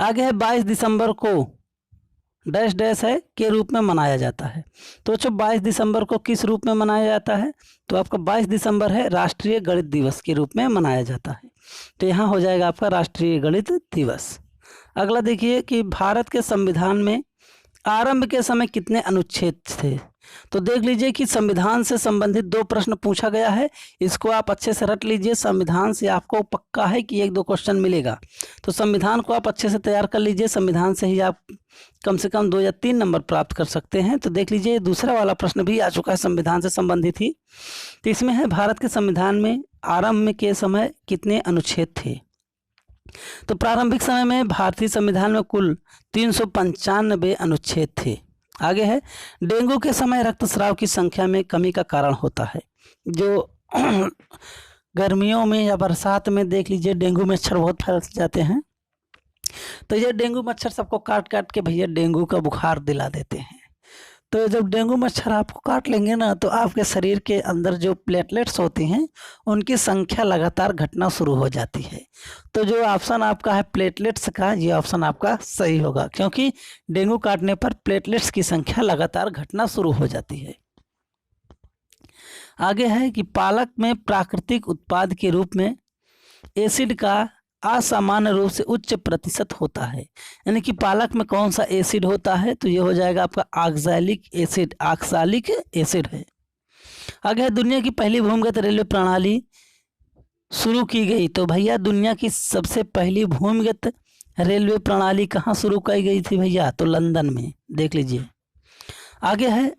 आगे है 22 दिसंबर को डैश डैश है के रूप में मनाया जाता है। तो बच्चों 22 दिसंबर को किस रूप में मनाया जाता है? तो आपका 22 दिसंबर है राष्ट्रीय गणित दिवस के रूप में मनाया जाता है। तो यहाँ हो जाएगा आपका राष्ट्रीय गणित दिवस। अगला देखिए कि भारत के संविधान में आरंभ के समय कितने अनुच्छेद थे? तो देख लीजिए कि संविधान से संबंधित 2 प्रश्न पूछा गया है, इसको आप अच्छे से रट लीजिए। संविधान से आपको पक्का है कि 1-2 क्वेश्चन मिलेगा, तो संविधान को आप अच्छे से तैयार कर लीजिए। संविधान से ही आप कम से कम 2 या 3 नंबर प्राप्त कर सकते हैं। तो देख लीजिए दूसरा वाला प्रश्न भी आ चुका है, संविधान से संबंधित ही। तो इसमें है, भारत के संविधान में आरंभ के समय कितने अनुच्छेद थे? तो प्रारंभिक समय में भारतीय संविधान में कुल 395 अनुच्छेद थे। आगे है, डेंगू के समय रक्तस्राव की संख्या में कमी का कारण होता है। जो गर्मियों में या बरसात में देख लीजिए डेंगू मच्छर बहुत फैल जाते हैं, तो ये डेंगू मच्छर सबको काट काट के भैया डेंगू का बुखार दिला देते हैं। तो जब डेंगू मच्छर आपको काट लेंगे ना, तो आपके शरीर के अंदर जो प्लेटलेट्स होती हैं उनकी संख्या लगातार घटना शुरू हो जाती है। तो जो ऑप्शन आपका है प्लेटलेट्स का, ये ऑप्शन आपका सही होगा, क्योंकि डेंगू काटने पर प्लेटलेट्स की संख्या लगातार घटना शुरू हो जाती है। आगे है कि पालक में प्राकृतिक उत्पाद के रूप में एसिड का असामान्य रूप से उच्च प्रतिशत होता है, यानी कि पालक में कौन सा एसिड होता है? तो ये हो जाएगा आपका ऑक्सैलिक एसिड है। आगे है, दुनिया की पहली भूमिगत रेलवे प्रणाली शुरू की गई। तो भैया दुनिया की सबसे पहली भूमिगत रेलवे प्रणाली कहाँ शुरू की गई थी भैया? तो लंदन में, देख लीजिए। आगे है,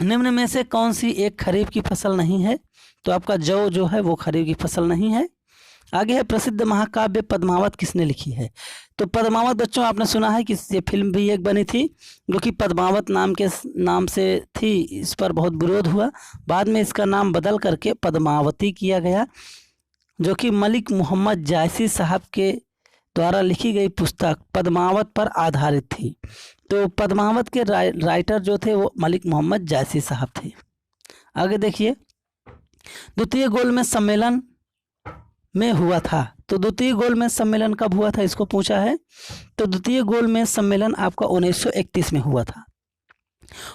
निम्न में से कौन सी एक खरीफ की फसल नहीं है? तो आपका जौ जो है वो खरीफ की फसल नहीं है। आगे है, प्रसिद्ध महाकाव्य पद्मावत किसने लिखी है? तो पद्मावत बच्चों आपने सुना है कि ये फिल्म भी एक बनी थी जो कि पद्मावत नाम से थी। इस पर बहुत विरोध हुआ, बाद में इसका नाम बदल करके पद्मावती किया गया, जो कि मलिक मोहम्मद जायसी साहब के द्वारा लिखी गई पुस्तक पद्मावत पर आधारित थी। तो पद्मावत के राइटर जो थे वो मलिक मोहम्मद जायसी साहब थे। आगे देखिए, द्वितीय गोलमेज सम्मेलन में हुआ था। तो द्वितीय गोलमेज सम्मेलन कब हुआ था, इसको पूछा है। तो द्वितीय गोलमेज सम्मेलन आपका 1931 में हुआ था।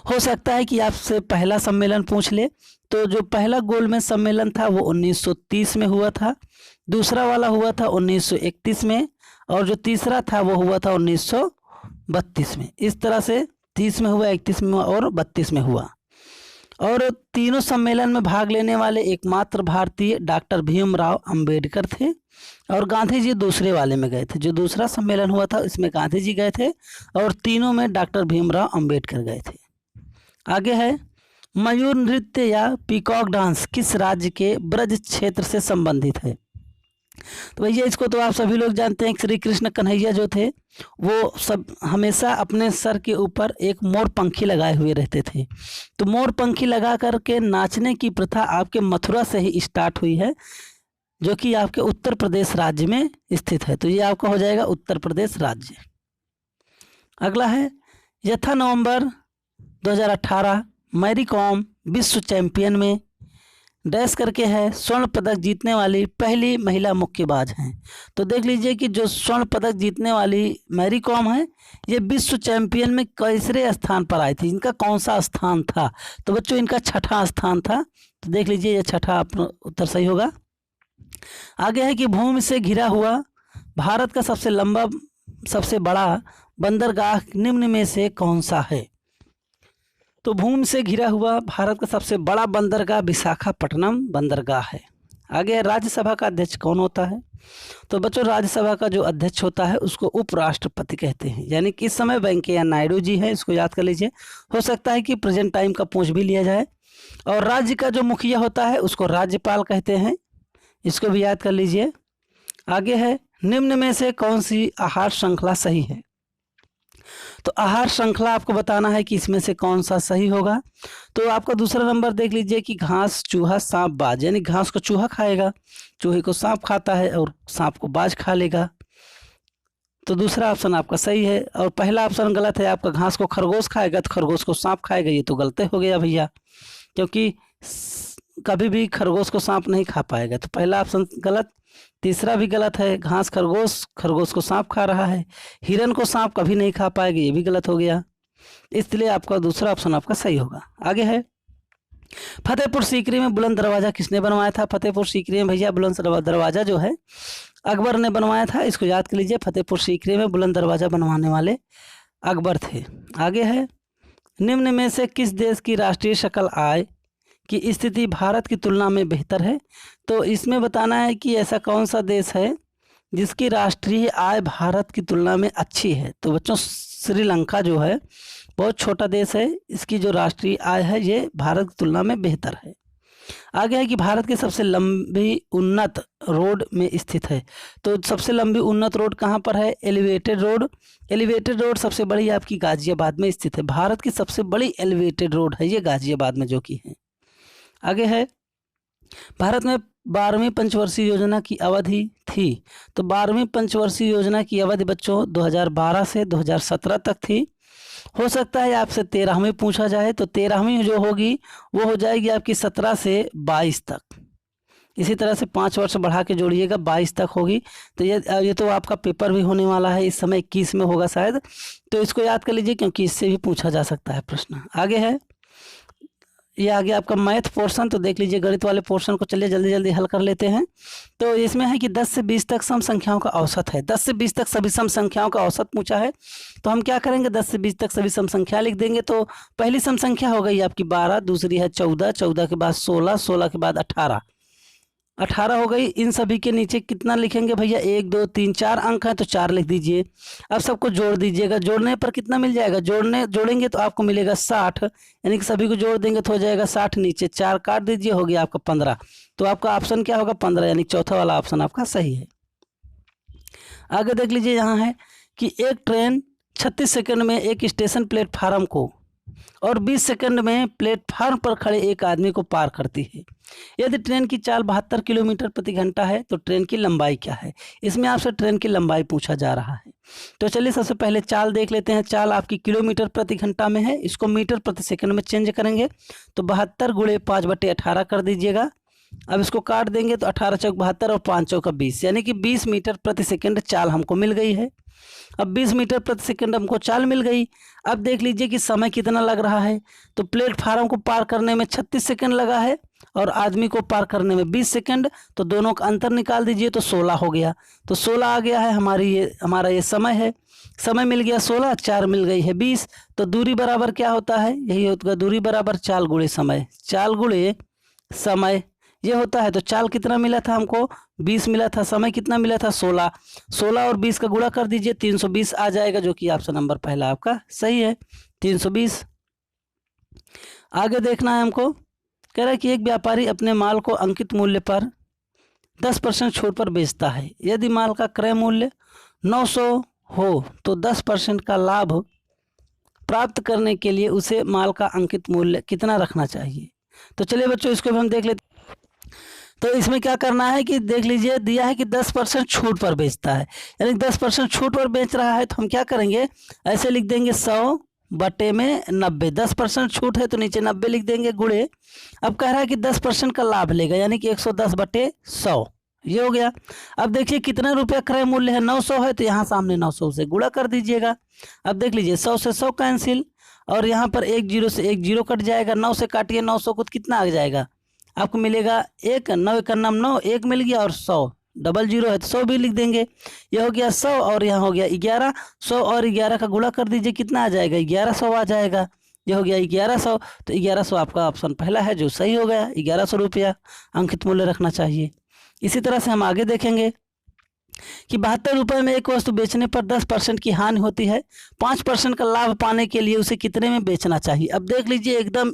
हो सकता है कि आपसे पहला सम्मेलन पूछ ले। तो जो पहला गोलमेज सम्मेलन था वो 1930 में हुआ था, दूसरा वाला हुआ था 1931 में, और जो तीसरा था वो हुआ था 1932 में। इस तरह से 30 में हुआ, 31 में और 32 में हुआ। और तीनों सम्मेलन में भाग लेने वाले एकमात्र भारतीय डॉक्टर भीमराव अंबेडकर थे, और गांधी जी दूसरे वाले में गए थे। जो दूसरा सम्मेलन हुआ था इसमें गांधी जी गए थे, और तीनों में डॉक्टर भीमराव अंबेडकर गए थे। आगे है, मयूर नृत्य या पीकॉक डांस किस राज्य के ब्रज क्षेत्र से संबंधित है? तो भैया इसको तो आप सभी लोग जानते हैं, श्री कृष्ण कन्हैया जो थे वो सब हमेशा अपने सर के ऊपर एक मोर पंखी लगाए हुए रहते थे। तो मोर पंखी लगा करके नाचने की प्रथा आपके मथुरा से ही स्टार्ट हुई है, जो कि आपके उत्तर प्रदेश राज्य में स्थित है। तो ये आपका हो जाएगा उत्तर प्रदेश राज्य। अगला है, यथा नवंबर 2018 मैरी कॉम विश्व चैंपियन में डैश करके है स्वर्ण पदक जीतने वाली पहली महिला मुक्केबाज हैं। तो देख लीजिए कि जो स्वर्ण पदक जीतने वाली मैरी कॉम है ये विश्व चैंपियन में तीसरे स्थान पर आई थी। इनका कौन सा स्थान था? तो बच्चों इनका छठा स्थान था। तो देख लीजिए ये छठा उत्तर सही होगा। आगे है कि भूमि से घिरा हुआ भारत का सबसे लंबा सबसे बड़ा बंदरगाह निम्न में से कौन सा है? तो भूमि से घिरा हुआ भारत का सबसे बड़ा बंदरगाह विशाखापट्टनम बंदरगाह है। आगे है राज्यसभा का अध्यक्ष कौन होता है। तो बच्चों राज्यसभा का जो अध्यक्ष होता है उसको उपराष्ट्रपति कहते हैं, यानी कि इस समय वेंकैया नायडू जी हैं, इसको याद कर लीजिए। हो सकता है कि प्रेजेंट टाइम का पूछ भी लिया जाए। और राज्य का जो मुखिया होता है उसको राज्यपाल कहते हैं, इसको भी याद कर लीजिए। आगे है निम्न में से कौन सी आहार श्रृंखला सही है। तो आहार श्रृंखला आपको बताना है कि इसमें से कौन सा सही होगा। तो आपका दूसरा नंबर देख लीजिए कि घास चूहा सांप बाज, यानी घास को चूहा खाएगा, चूहे को सांप खाता है और सांप को बाज खा लेगा। तो दूसरा ऑप्शन आपका सही है। और पहला ऑप्शन गलत है आपका, घास को खरगोश खाएगा तो खरगोश को सांप खाएगा, ये तो गलत हो गया भैया, क्योंकि कभी भी खरगोश को सांप नहीं खा पाएगा। तो पहला ऑप्शन गलत। तीसरा भी गलत है, घास खरगोश, खरगोश को सांप खा रहा है, हिरन को सांप कभी नहीं खा पाएगा, ये भी गलत हो गया। इसलिए आपका दूसरा ऑप्शन आपका सही होगा। आगे है फतेहपुर सीकरी में बुलंद दरवाजा किसने बनवाया था। फतेहपुर सीकरी में भैया बुलंद दरवाजा जो है अकबर ने बनवाया था, इसको याद कर लीजिए। फतेहपुर सीकरी में बुलंद दरवाजा बनवाने वाले अकबर थे। आगे है निम्न में से किस देश की राष्ट्रीय सकल आय की स्थिति भारत की तुलना में बेहतर है। तो इसमें बताना है कि ऐसा कौन सा देश है जिसकी राष्ट्रीय आय भारत की तुलना में अच्छी है। तो बच्चों श्रीलंका जो है बहुत छोटा देश है, इसकी जो राष्ट्रीय आय है ये भारत की तुलना में बेहतर है। आगे है कि भारत की सबसे लंबी उन्नत रोड में स्थित है। तो सबसे लंबी उन्नत रोड कहाँ पर है, एलिवेटेड रोड। एलिवेटेड रोड सबसे बड़ी आपकी गाजियाबाद में स्थित है। भारत की सबसे बड़ी एलिवेटेड रोड है ये गाजियाबाद में जो की है। आगे है भारत में 12वीं पंचवर्षीय योजना की अवधि थी। तो 12वीं पंचवर्षीय योजना की अवधि बच्चों 2012 से 2017 तक थी। हो सकता है आपसे 13वीं पूछा जाए, तो 13वीं जो होगी वो हो जाएगी आपकी 17 से 22 तक। इसी तरह से 5 वर्ष बढ़ा के जोड़िएगा, 22 तक होगी। तो ये तो आपका पेपर भी होने वाला है, इस समय 21 में होगा शायद, तो इसको याद कर लीजिए क्योंकि इससे भी पूछा जा सकता है प्रश्न। आगे है ये आगे आपका मैथ पोर्शन, तो देख लीजिए गणित वाले पोर्शन को, चलिए जल्दी जल्दी हल कर लेते हैं। तो इसमें है कि 10 से 20 तक सम संख्याओं का औसत है। 10 से 20 तक सभी सम संख्याओं का औसत पूछा है, तो हम क्या करेंगे 10 से 20 तक सभी सम संख्या लिख देंगे। तो पहली सम संख्या हो गई आपकी 12, दूसरी है 14, 14 के बाद 16, 16 के बाद 18, 18 हो गई। इन सभी के नीचे कितना लिखेंगे भैया, 1 2 3 4 अंक है तो 4 लिख दीजिए। अब सबको जोड़ दीजिएगा, जोड़ने पर कितना मिल जाएगा, जोड़ेंगे तो आपको मिलेगा 60, यानी कि सभी को जोड़ देंगे तो हो जाएगा 60, नीचे 4 काट दीजिए, हो गया आपका 15। तो आपका ऑप्शन क्या होगा 15, यानी चौथा वाला ऑप्शन आपका सही है। आगे देख लीजिए यहाँ है कि एक ट्रेन 36 सेकंड में एक स्टेशन प्लेटफार्म को और 20 सेकंड में प्लेटफार्म पर खड़े एक आदमी को पार करती है। यदि ट्रेन की चाल 72 किलोमीटर प्रति घंटा है तो ट्रेन की लंबाई क्या है। इसमें आपसे ट्रेन की लंबाई पूछा जा रहा है। तो चलिए सबसे पहले चाल देख लेते हैं। चाल आपकी किलोमीटर प्रति घंटा में है, इसको मीटर प्रति सेकंड में चेंज करेंगे। तो 72 गुणे 5/18 कर दीजिएगा। अब इसको काट देंगे तो 18 चौक 72 और 5 चौक 20, यानी कि 20 मीटर प्रति सेकंड चाल हमको मिल गई है। अब 20 मीटर प्रति सेकंड हमको चाल मिल गई। अब देख लीजिए कि समय कितना लग रहा है। तो प्लेटफार्म को पार करने में 36 सेकंड लगा है और आदमी को पार करने में 20 सेकंड, तो दोनों का अंतर निकाल दीजिए तो 16 हो गया। तो 16 आ गया है हमारा ये समय है। समय मिल गया 16, 4 मिल गई है 20। तो दूरी बराबर क्या होता है, यही होता है दूरी बराबर चाल गुणे समय। चाल गुणे समय ये होता है। तो चाल कितना मिला था हमको 20 मिला था, समय कितना मिला था 16। 16 और 20 का गुणा कर दीजिए 320 आ जाएगा, जो कि ऑप्शन नंबर पहला आपका सही है 320। आगे देखना है हमको, कह रहा है कि एक व्यापारी अपने माल को अंकित मूल्य पर 10% छूट पर बेचता है। यदि माल का क्रय मूल्य 900 हो तो 10% का लाभ प्राप्त करने के लिए उसे माल का अंकित मूल्य कितना रखना चाहिए। तो चलिए बच्चों इसको भी हम देख लेते। तो इसमें क्या करना है कि देख लीजिए दिया है कि 10% छूट पर बेचता है, यानी 10% छूट पर बेच रहा है। तो हम क्या करेंगे, ऐसे लिख देंगे 100 बटे में 90। 10% छूट है तो नीचे 90 लिख देंगे गुणे। अब कह रहा है कि 10% का लाभ लेगा, यानी कि 110 बटे 100 ये हो गया। अब देखिए कितना रुपया क्रय मूल्य है, 900 है, तो यहाँ सामने 900 से गुणा कर दीजिएगा। अब देख लीजिए 100 से 100 कैंसिल और यहाँ पर 1 जीरो से 1 जीरो कट जाएगा। 9 से काटिए 900 को कितना आ जाएगा आपको मिलेगा 1, 9 का नाम 9, 1 मिल गया और 100 डबल जीरो है तो 100 भी लिख देंगे। ये हो गया 100 और यहाँ हो गया 11। 100 और 11 का गुणा कर दीजिए कितना आ जाएगा 1100 आ जाएगा। ये हो गया 1100। तो 1100 आपका ऑप्शन पहला है जो सही हो गया। 1100 रुपया अंकित मूल्य रखना चाहिए। इसी तरह से हम आगे देखेंगे कि 72 रुपये में एक वस्तु बेचने पर 10% की हानि होती है, 5% का लाभ पाने के लिए उसे कितने में बेचना चाहिए। अब देख लीजिए, एकदम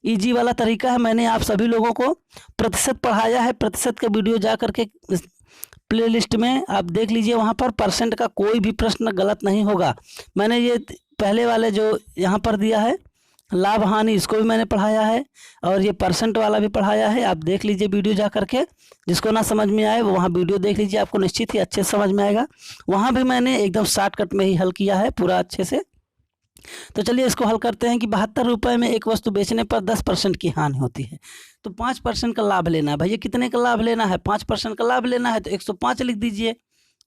इजी वाला तरीका है। मैंने आप सभी लोगों को प्रतिशत पढ़ाया है, प्रतिशत का वीडियो जा करके प्लेलिस्ट में आप देख लीजिए, वहाँ पर परसेंट का कोई भी प्रश्न गलत नहीं होगा। मैंने ये पहले वाले जो यहाँ पर दिया है लाभ हानि, इसको भी मैंने पढ़ाया है, और ये परसेंट वाला भी पढ़ाया है। आप देख लीजिए वीडियो जा करके, जिसको ना समझ में आए वो वहाँ वीडियो देख लीजिए, आपको निश्चित ही अच्छे से समझ में आएगा। वहाँ भी मैंने एकदम शॉर्टकट में ही हल किया है पूरा अच्छे से। तो चलिए इसको हल करते हैं कि 72 रुपये में एक वस्तु बेचने पर 10% की हानि होती है, तो 5% का लाभ लेना है। भैया कितने का लाभ लेना है? 5% का लाभ लेना है, तो 105 लिख दीजिए।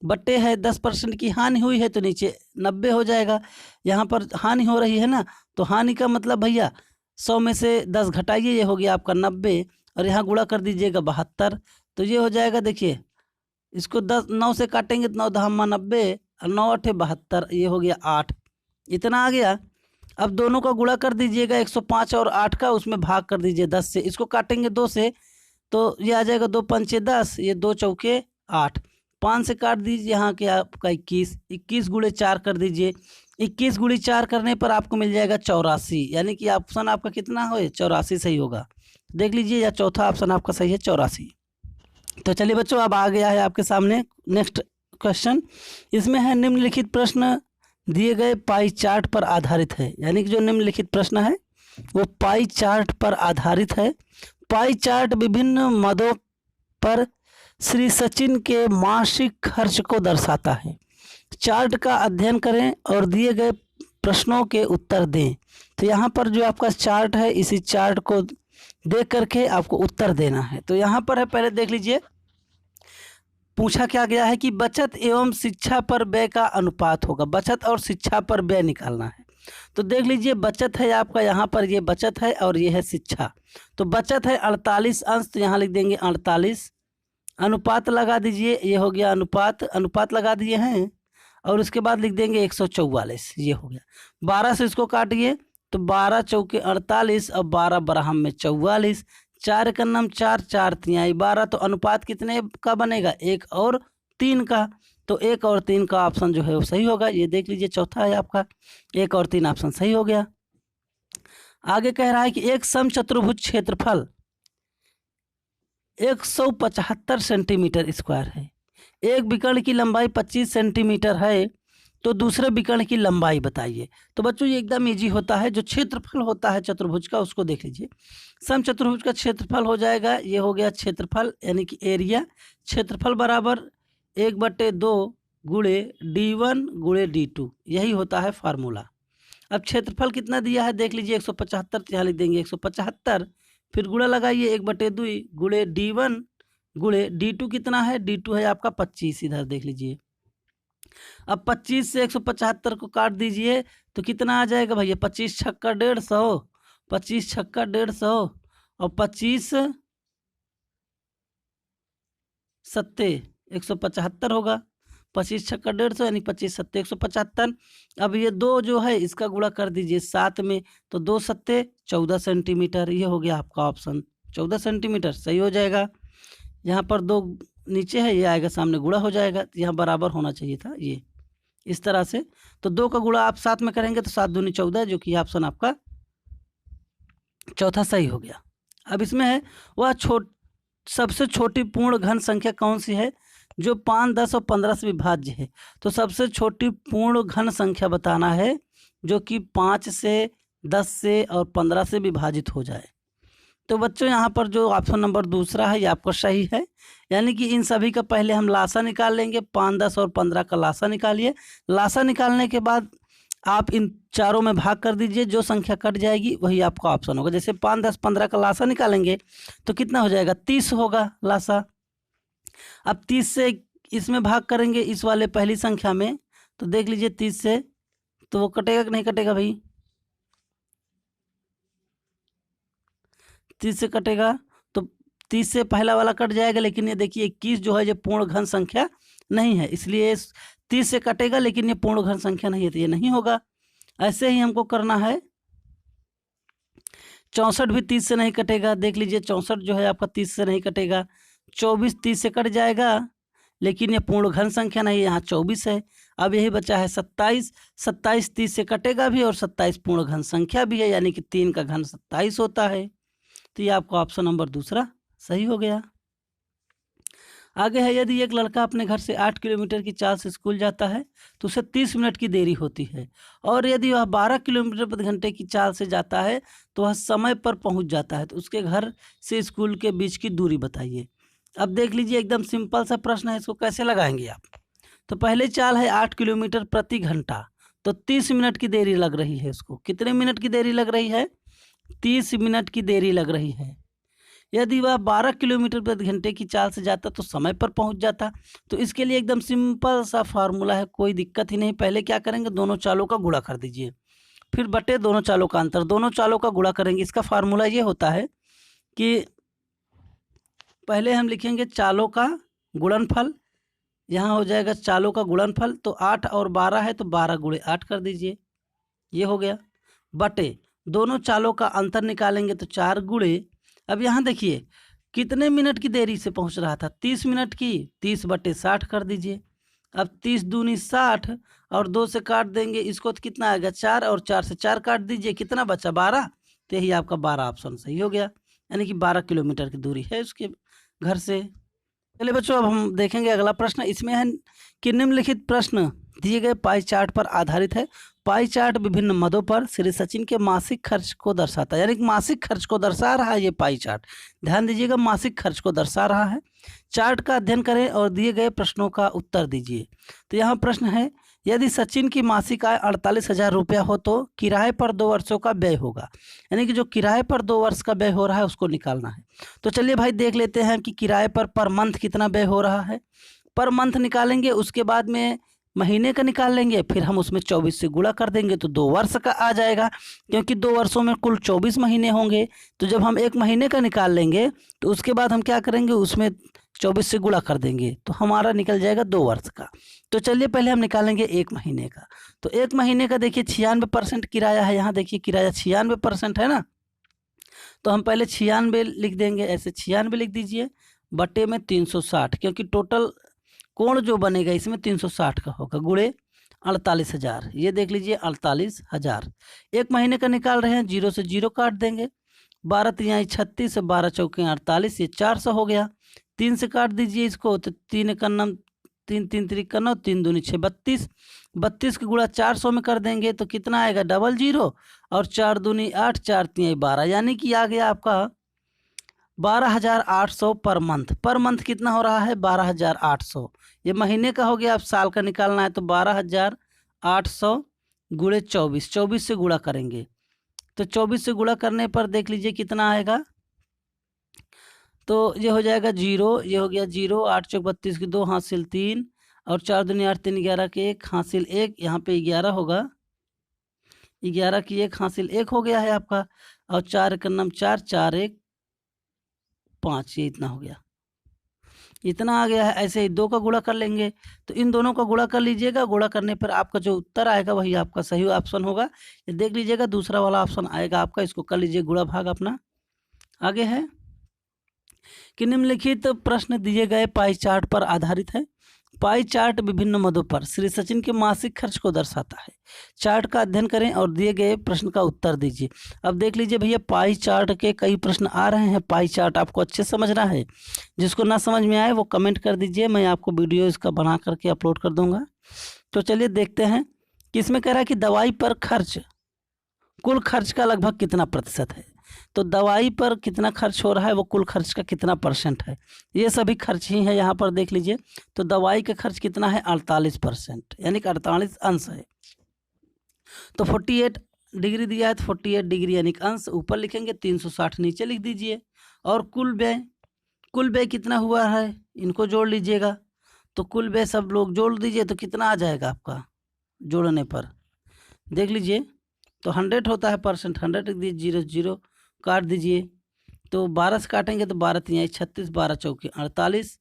बट्टे है 10% की हानि हुई है तो नीचे 90 हो जाएगा। यहाँ पर हानि हो रही है ना, तो हानि का मतलब भैया 100 में से 10 घटाइए, ये हो गया आपका 90, और यहाँ गुणा कर दीजिएगा 72, तो ये हो जाएगा। देखिए इसको 9 से काटेंगे तो 9 10 90 और 9 8 72, ये हो गया 8, इतना आ गया। अब दोनों का गुणा कर दीजिएगा 105 और 8 का, उसमें भाग कर दीजिए 10 से। इसको काटेंगे 2 से तो ये आ जाएगा 2 पंचे 10, ये 2 चौके 8, 5 से काट दीजिए यहाँ के आपका 21 गुणे 4 कर दीजिए। 21 गुणे 4 करने पर आपको मिल जाएगा 84, यानी कि ऑप्शन आपका कितना हो? 84 सही होगा। देख लीजिए, या चौथा ऑप्शन आपका सही है 84। तो चलिए बच्चों, अब आ गया है आपके सामने नेक्स्ट क्वेश्चन। इसमें है निम्नलिखित प्रश्न दिए गए पाई चार्ट पर आधारित है, यानी कि जो निम्नलिखित प्रश्न है वो पाई चार्ट पर आधारित है। पाई चार्ट विभिन्न मदों पर श्री सचिन के मासिक खर्च को दर्शाता है। चार्ट का अध्ययन करें और दिए गए प्रश्नों के उत्तर दें। तो यहाँ पर जो आपका चार्ट है, इसी चार्ट को देख करके आपको उत्तर देना है। तो यहाँ पर है, पहले देख लीजिए पूछा क्या गया है कि बचत एवं शिक्षा पर व्यय का अनुपात होगा। बचत और शिक्षा पर व्यय निकालना है। तो देख लीजिए, बचत है आपका यहाँ पर, ये बचत है और ये है शिक्षा। तो बचत है 48 अंश, तो यहाँ लिख देंगे 48। अनुपात लगा दीजिए, ये हो गया अनुपात, अनुपात लगा दिए हैं, और उसके बाद लिख देंगे 144, ये हो गया। 12 से इसको काटिए तो 12 चौके 48 और 12 बराहम में 44, 4 का नाम 4, 4 तिहाई 12। तो अनुपात कितने का बनेगा? 1 और 3 का। तो 1 और 3 का ऑप्शन जो है वो सही होगा। ये देख लीजिए, चौथा है आपका 1 और 3 ऑप्शन सही हो गया। आगे कह रहा है कि एक समचतुर्भुज क्षेत्रफल 175 सेंटीमीटर स्क्वायर है। एक विकर्ण की लंबाई 25 सेंटीमीटर है, तो दूसरे विकर्ण की लंबाई बताइए। तो बच्चों ये एकदम इजी होता है। जो क्षेत्रफल होता है चतुर्भुज का, उसको देख लीजिए। समचतुर्भुज का क्षेत्रफल हो जाएगा, ये हो गया क्षेत्रफल यानी कि एरिया। क्षेत्रफल बराबर 1/2 गुणे D1 गुणे D2, यही होता है फार्मूला। अब क्षेत्रफल कितना दिया है देख लीजिए, 175, यहाँ लिख देंगे 175, फिर गुणा लगाइए 1/2 गुणे D1 गुणे D2 कितना है? D2 है आपका 25, इधर देख लीजिए। अब 25 से 175 को काट दीजिए तो कितना आ जाएगा भैया? 25 छक्का 150, 25 छक्का 150 और 25 सत्ते 175 होगा। 25 छक्का 150 यानी 25 सत्ते 175। अब ये 2 जो है इसका गुणा कर दीजिए 7 में, तो 2 सत्ते 14 सेंटीमीटर, ये हो गया आपका ऑप्शन 14 सेंटीमीटर सही हो जाएगा। यहाँ पर 2 नीचे है, ये आएगा सामने, गुणा हो जाएगा, यहाँ बराबर होना चाहिए था, ये इस तरह से। तो 2 का गुणा आप 7 में करेंगे तो 7 दूनी 14, जो कि ऑप्शन आपका चौथा सही हो गया। अब इसमें है वह सबसे छोटी पूर्ण घन संख्या कौन सी है जो 5, 10 और 15 से विभाज्य है। तो सबसे छोटी पूर्ण घन संख्या बताना है जो कि 5 से, 10 से और 15 से विभाजित हो जाए। तो बच्चों यहाँ पर जो ऑप्शन नंबर दूसरा है ये आपका सही है, यानी कि इन सभी का पहले हम लासा निकाल लेंगे। 5, 10 और 15 का लासा निकालिए। लासा निकालने के बाद आप इन चारों में भाग कर दीजिए, जो संख्या कट जाएगी वही आपका ऑप्शन होगा। जैसे 5, 10, 15 का लासा निकालेंगे तो कितना हो जाएगा? 30 होगा लासा। अब 30 से इसमें भाग करेंगे इस वाले पहली संख्या में, तो देख लीजिए 30 से तो वो कटेगा कि नहीं कटेगा भाई? 30 से कटेगा तो 30 से पहला वाला कट जाएगा, लेकिन ये देखिए 21 जो है ये पूर्ण घन संख्या नहीं है, इसलिए 30 से कटेगा, लेकिन ये पूर्ण घन संख्या नहीं है तो ये नहीं होगा। ऐसे ही हमको करना है 64 भी 30 से नहीं कटेगा, देख लीजिए 64 जो है आपका 30 से नहीं कटेगा, 24 30 से कट जाएगा, लेकिन ये पूर्ण घन संख्या नहीं, यहाँ 24 है। अब यही बचा है 27, 27 30 से कटेगा भी और 27 पूर्ण घन संख्या भी है, यानी कि 3 का घन 27 होता है। तो ये आपका ऑप्शन नंबर दूसरा सही हो गया। आगे है, यदि एक लड़का अपने घर से 8 किलोमीटर की चाल से स्कूल जाता है तो उसे 30 मिनट की देरी होती है, और यदि वह 12 किलोमीटर प्रति घंटे की चाल से जाता है तो वह समय पर पहुंच जाता है, तो उसके घर से स्कूल के बीच की दूरी बताइए। अब देख लीजिए, एकदम सिंपल सा प्रश्न है, इसको कैसे लगाएंगे आप। तो पहले चाल है 8 किलोमीटर प्रति घंटा, तो 30 मिनट की देरी लग रही है उसको। कितने मिनट की देरी लग रही है? 30 मिनट की देरी लग रही है। यदि वह 12 किलोमीटर प्रति घंटे की चाल से जाता तो समय पर पहुंच जाता। तो इसके लिए एकदम सिंपल सा फार्मूला है, कोई दिक्कत ही नहीं। पहले क्या करेंगे, दोनों चालों का गुणा कर दीजिए, फिर बटे दोनों चालों का अंतर, दोनों चालों का गुणा करेंगे। इसका फार्मूला ये होता है कि पहले हम लिखेंगे चालों का गुणनफल, यहाँ हो जाएगा चालों का गुणनफल, तो 8 और 12 है तो 12 गुणे 8 कर दीजिए, ये हो गया, बटे दोनों चालों का अंतर निकालेंगे तो 4 गुणे। अब यहाँ देखिए कितने मिनट की देरी से पहुँच रहा था, 30 मिनट की, 30 बटे 60 कर दीजिए। अब 30 दूनी 60 और 2 से काट देंगे इसको तो कितना आएगा 4, और 4 से 4 काट दीजिए, कितना बचा 12। तो यही आपका 12 ऑप्शन सही हो गया, यानी कि 12 किलोमीटर की दूरी है उसके घर से। चलिए बच्चों, अब हम देखेंगे अगला प्रश्न। इसमें है कि निम्नलिखित प्रश्न दिए गए पाई चार्ट पर आधारित है। पाई चार्ट विभिन्न मदों पर श्री सचिन के मासिक खर्च को दर्शाता है, यानी कि मासिक खर्च को दर्शा रहा है ये पाई चार्ट। ध्यान दीजिएगा, मासिक खर्च को दर्शा रहा है। चार्ट का अध्ययन करें और दिए गए प्रश्नों का उत्तर दीजिए। तो यहाँ प्रश्न है, यदि सचिन की मासिक आय 48,000 रुपया हो तो किराए पर 2 वर्षों का व्यय होगा, यानी कि जो किराए पर 2 वर्ष का व्यय हो रहा है उसको निकालना है। तो चलिए भाई देख लेते हैं कि किराए पर मंथ कितना व्यय हो रहा है। पर मंथ निकालेंगे, उसके बाद में महीने का निकाल लेंगे, फिर हम उसमें 24 से गुणा कर देंगे तो 2 वर्ष का आ जाएगा, क्योंकि 2 वर्षों में कुल 24 महीने होंगे। तो जब हम 1 महीने का निकाल लेंगे तो उसके बाद हम क्या करेंगे, उसमें 24 से गुणा कर देंगे तो हमारा निकल जाएगा 2 वर्ष का। तो चलिए पहले हम निकालेंगे 1 महीने का। तो 1 महीने का देखिए 96% किराया है, यहाँ देखिए किराया 96% है ना, तो हम पहले 96 लिख देंगे, ऐसे 96 लिख दीजिए, बटे में 360, क्योंकि टोटल कोण जो बनेगा इसमें 360 का होगा, गुणे 48,000, ये देख लीजिए 48,000। 1 महीने का निकाल रहे हैं, 0 से 0 काट देंगे, 12 तिहाई 36, 12 चौके 48, ये 400 हो गया। 3 से काट दीजिए इसको, तो 3 एकन्नम 3, 3 त्रिक 9, 3 दूनी 6, 32, 32 का गुणा 400 में कर देंगे तो कितना आएगा 00, और 4 दूनी 8, 4 तिहाई 12, यानी कि आ गया आपका 12,800 पर मंथ। पर मंथ कितना हो रहा है 12,800, ये महीने का हो गया। अब साल का निकालना है तो 12,800 गुणे 24, 24 से गुणा करेंगे तो 24 से गुणा करने पर देख लीजिए कितना आएगा, तो ये हो जाएगा 0, ये हो गया 0, 8 चौक 32 की 2 हासिल 3, और 4 दूनी 8, 3 11 के 1 हासिल 1, यहाँ पे 11 होगा, 11 की 1 हासिल 1 हो गया है आपका, और 4 एकन्नम 4, 4 1 5, ये इतना हो गया, इतना आ गया है। ऐसे ही 2 का गुणा कर लेंगे, तो इन दोनों का गुणा कर लीजिएगा, गुणा करने पर आपका जो उत्तर आएगा वही आपका सही ऑप्शन होगा। ये देख लीजिएगा दूसरा वाला ऑप्शन आएगा आपका, इसको कर लीजिए गुणा भाग अपना। आगे है कि निम्नलिखित प्रश्न दिए गए पाई चार्ट पर आधारित है। पाई चार्ट विभिन्न मदों पर श्री सचिन के मासिक खर्च को दर्शाता है। चार्ट का अध्ययन करें और दिए गए प्रश्न का उत्तर दीजिए। अब देख लीजिए भैया, पाई चार्ट के कई प्रश्न आ रहे हैं। पाई चार्ट आपको अच्छे समझना है, जिसको ना समझ में आए वो कमेंट कर दीजिए, मैं आपको वीडियो इसका बना करके अपलोड कर दूंगा। तो चलिए देखते हैं कि इसमें कह रहा है कि दवाई पर खर्च, कुल खर्च का लगभग कितना प्रतिशत है। तो दवाई पर कितना खर्च हो रहा है वो कुल खर्च का कितना परसेंट है, ये सभी खर्च ही है यहाँ पर देख लीजिए। तो दवाई का खर्च कितना है 48%, यानी कि 48 अंश है। तो 48 डिग्री दिया है तो 48 डिग्री यानी कि अंश ऊपर लिखेंगे, 360 नीचे लिख दीजिए। और कुल व्यय कितना हुआ है इनको जोड़ लीजिएगा। तो कुल व्यय सब लोग जोड़ दीजिए तो कितना आ जाएगा आपका जोड़ने पर, देख लीजिए। तो 100 होता है परसेंट, 100 लिख दीजिए, 0 0 काट दीजिए। तो 12 से काटेंगे तो 12 तिहाई 36, 12 चौके 48।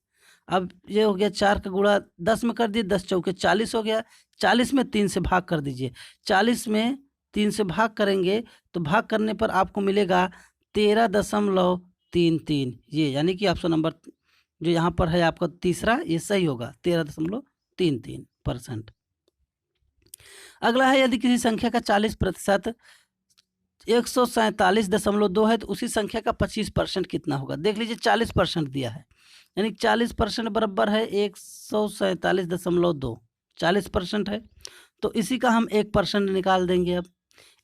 अब ये हो गया 4 का गुणा 10 में कर दिए, 10 चौके 40 हो गया। 40 में 3 से भाग कर दीजिए, 40 में 3 से भाग करेंगे तो भाग करने पर आपको मिलेगा 13.33। ये यानी कि ऑप्शन नंबर जो यहाँ पर है आपका तीसरा, ये सही होगा, 13.33%। अगला है, यदि किसी संख्या का 40% 147.2 है तो उसी संख्या का 25% कितना होगा। देख लीजिए 40% दिया है, यानी 40% बराबर है 147.2, 40% है तो इसी का हम 1% निकाल देंगे। अब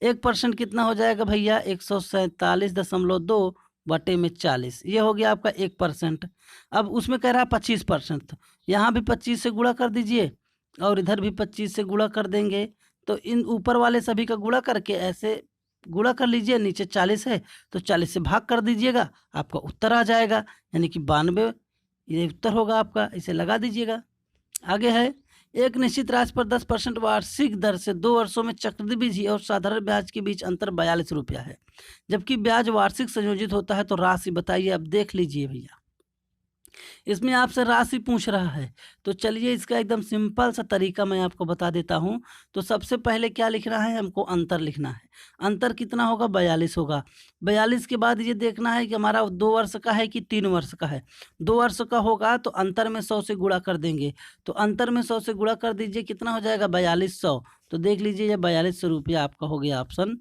1% कितना हो जाएगा भैया, 147.2 बटे में 40, ये हो गया आपका 1%। अब उसमें कह रहा है 25%, तो यहाँ भी 25 से गुणा कर दीजिए और इधर भी 25 से गुणा कर देंगे। तो इन ऊपर वाले सभी का गुणा करके ऐसे गुणा कर लीजिए, नीचे 40 है तो 40 से भाग कर दीजिएगा, आपका उत्तर आ जाएगा, यानी कि 92 ये उत्तर होगा आपका, इसे लगा दीजिएगा। आगे है, एक निश्चित राशि पर 10% वार्षिक दर से 2 वर्षों में चक्रवृद्धि और साधारण ब्याज के बीच अंतर 42 रुपया है, जबकि ब्याज वार्षिक संयोजित होता है, तो राशि बताइए। अब देख लीजिए भैया, इसमें आपसे राशि पूछ रहा है, तो चलिए इसका एकदम सिंपल सा तरीका मैं आपको बता देता हूं। तो सबसे पहले क्या लिखना है, हमको अंतर लिखना है। अंतर कितना होगा, 42 होगा। 42 के बाद ये देखना है कि हमारा 2 वर्ष का है कि 3 वर्ष का है। 2 वर्ष का होगा तो अंतर में 100 से गुणा कर देंगे, तो अंतर में 100 से गुणा कर दीजिए, कितना हो जाएगा 4200। तो देख लीजिए ये 4200 रुपया आपका हो गया, ऑप्शन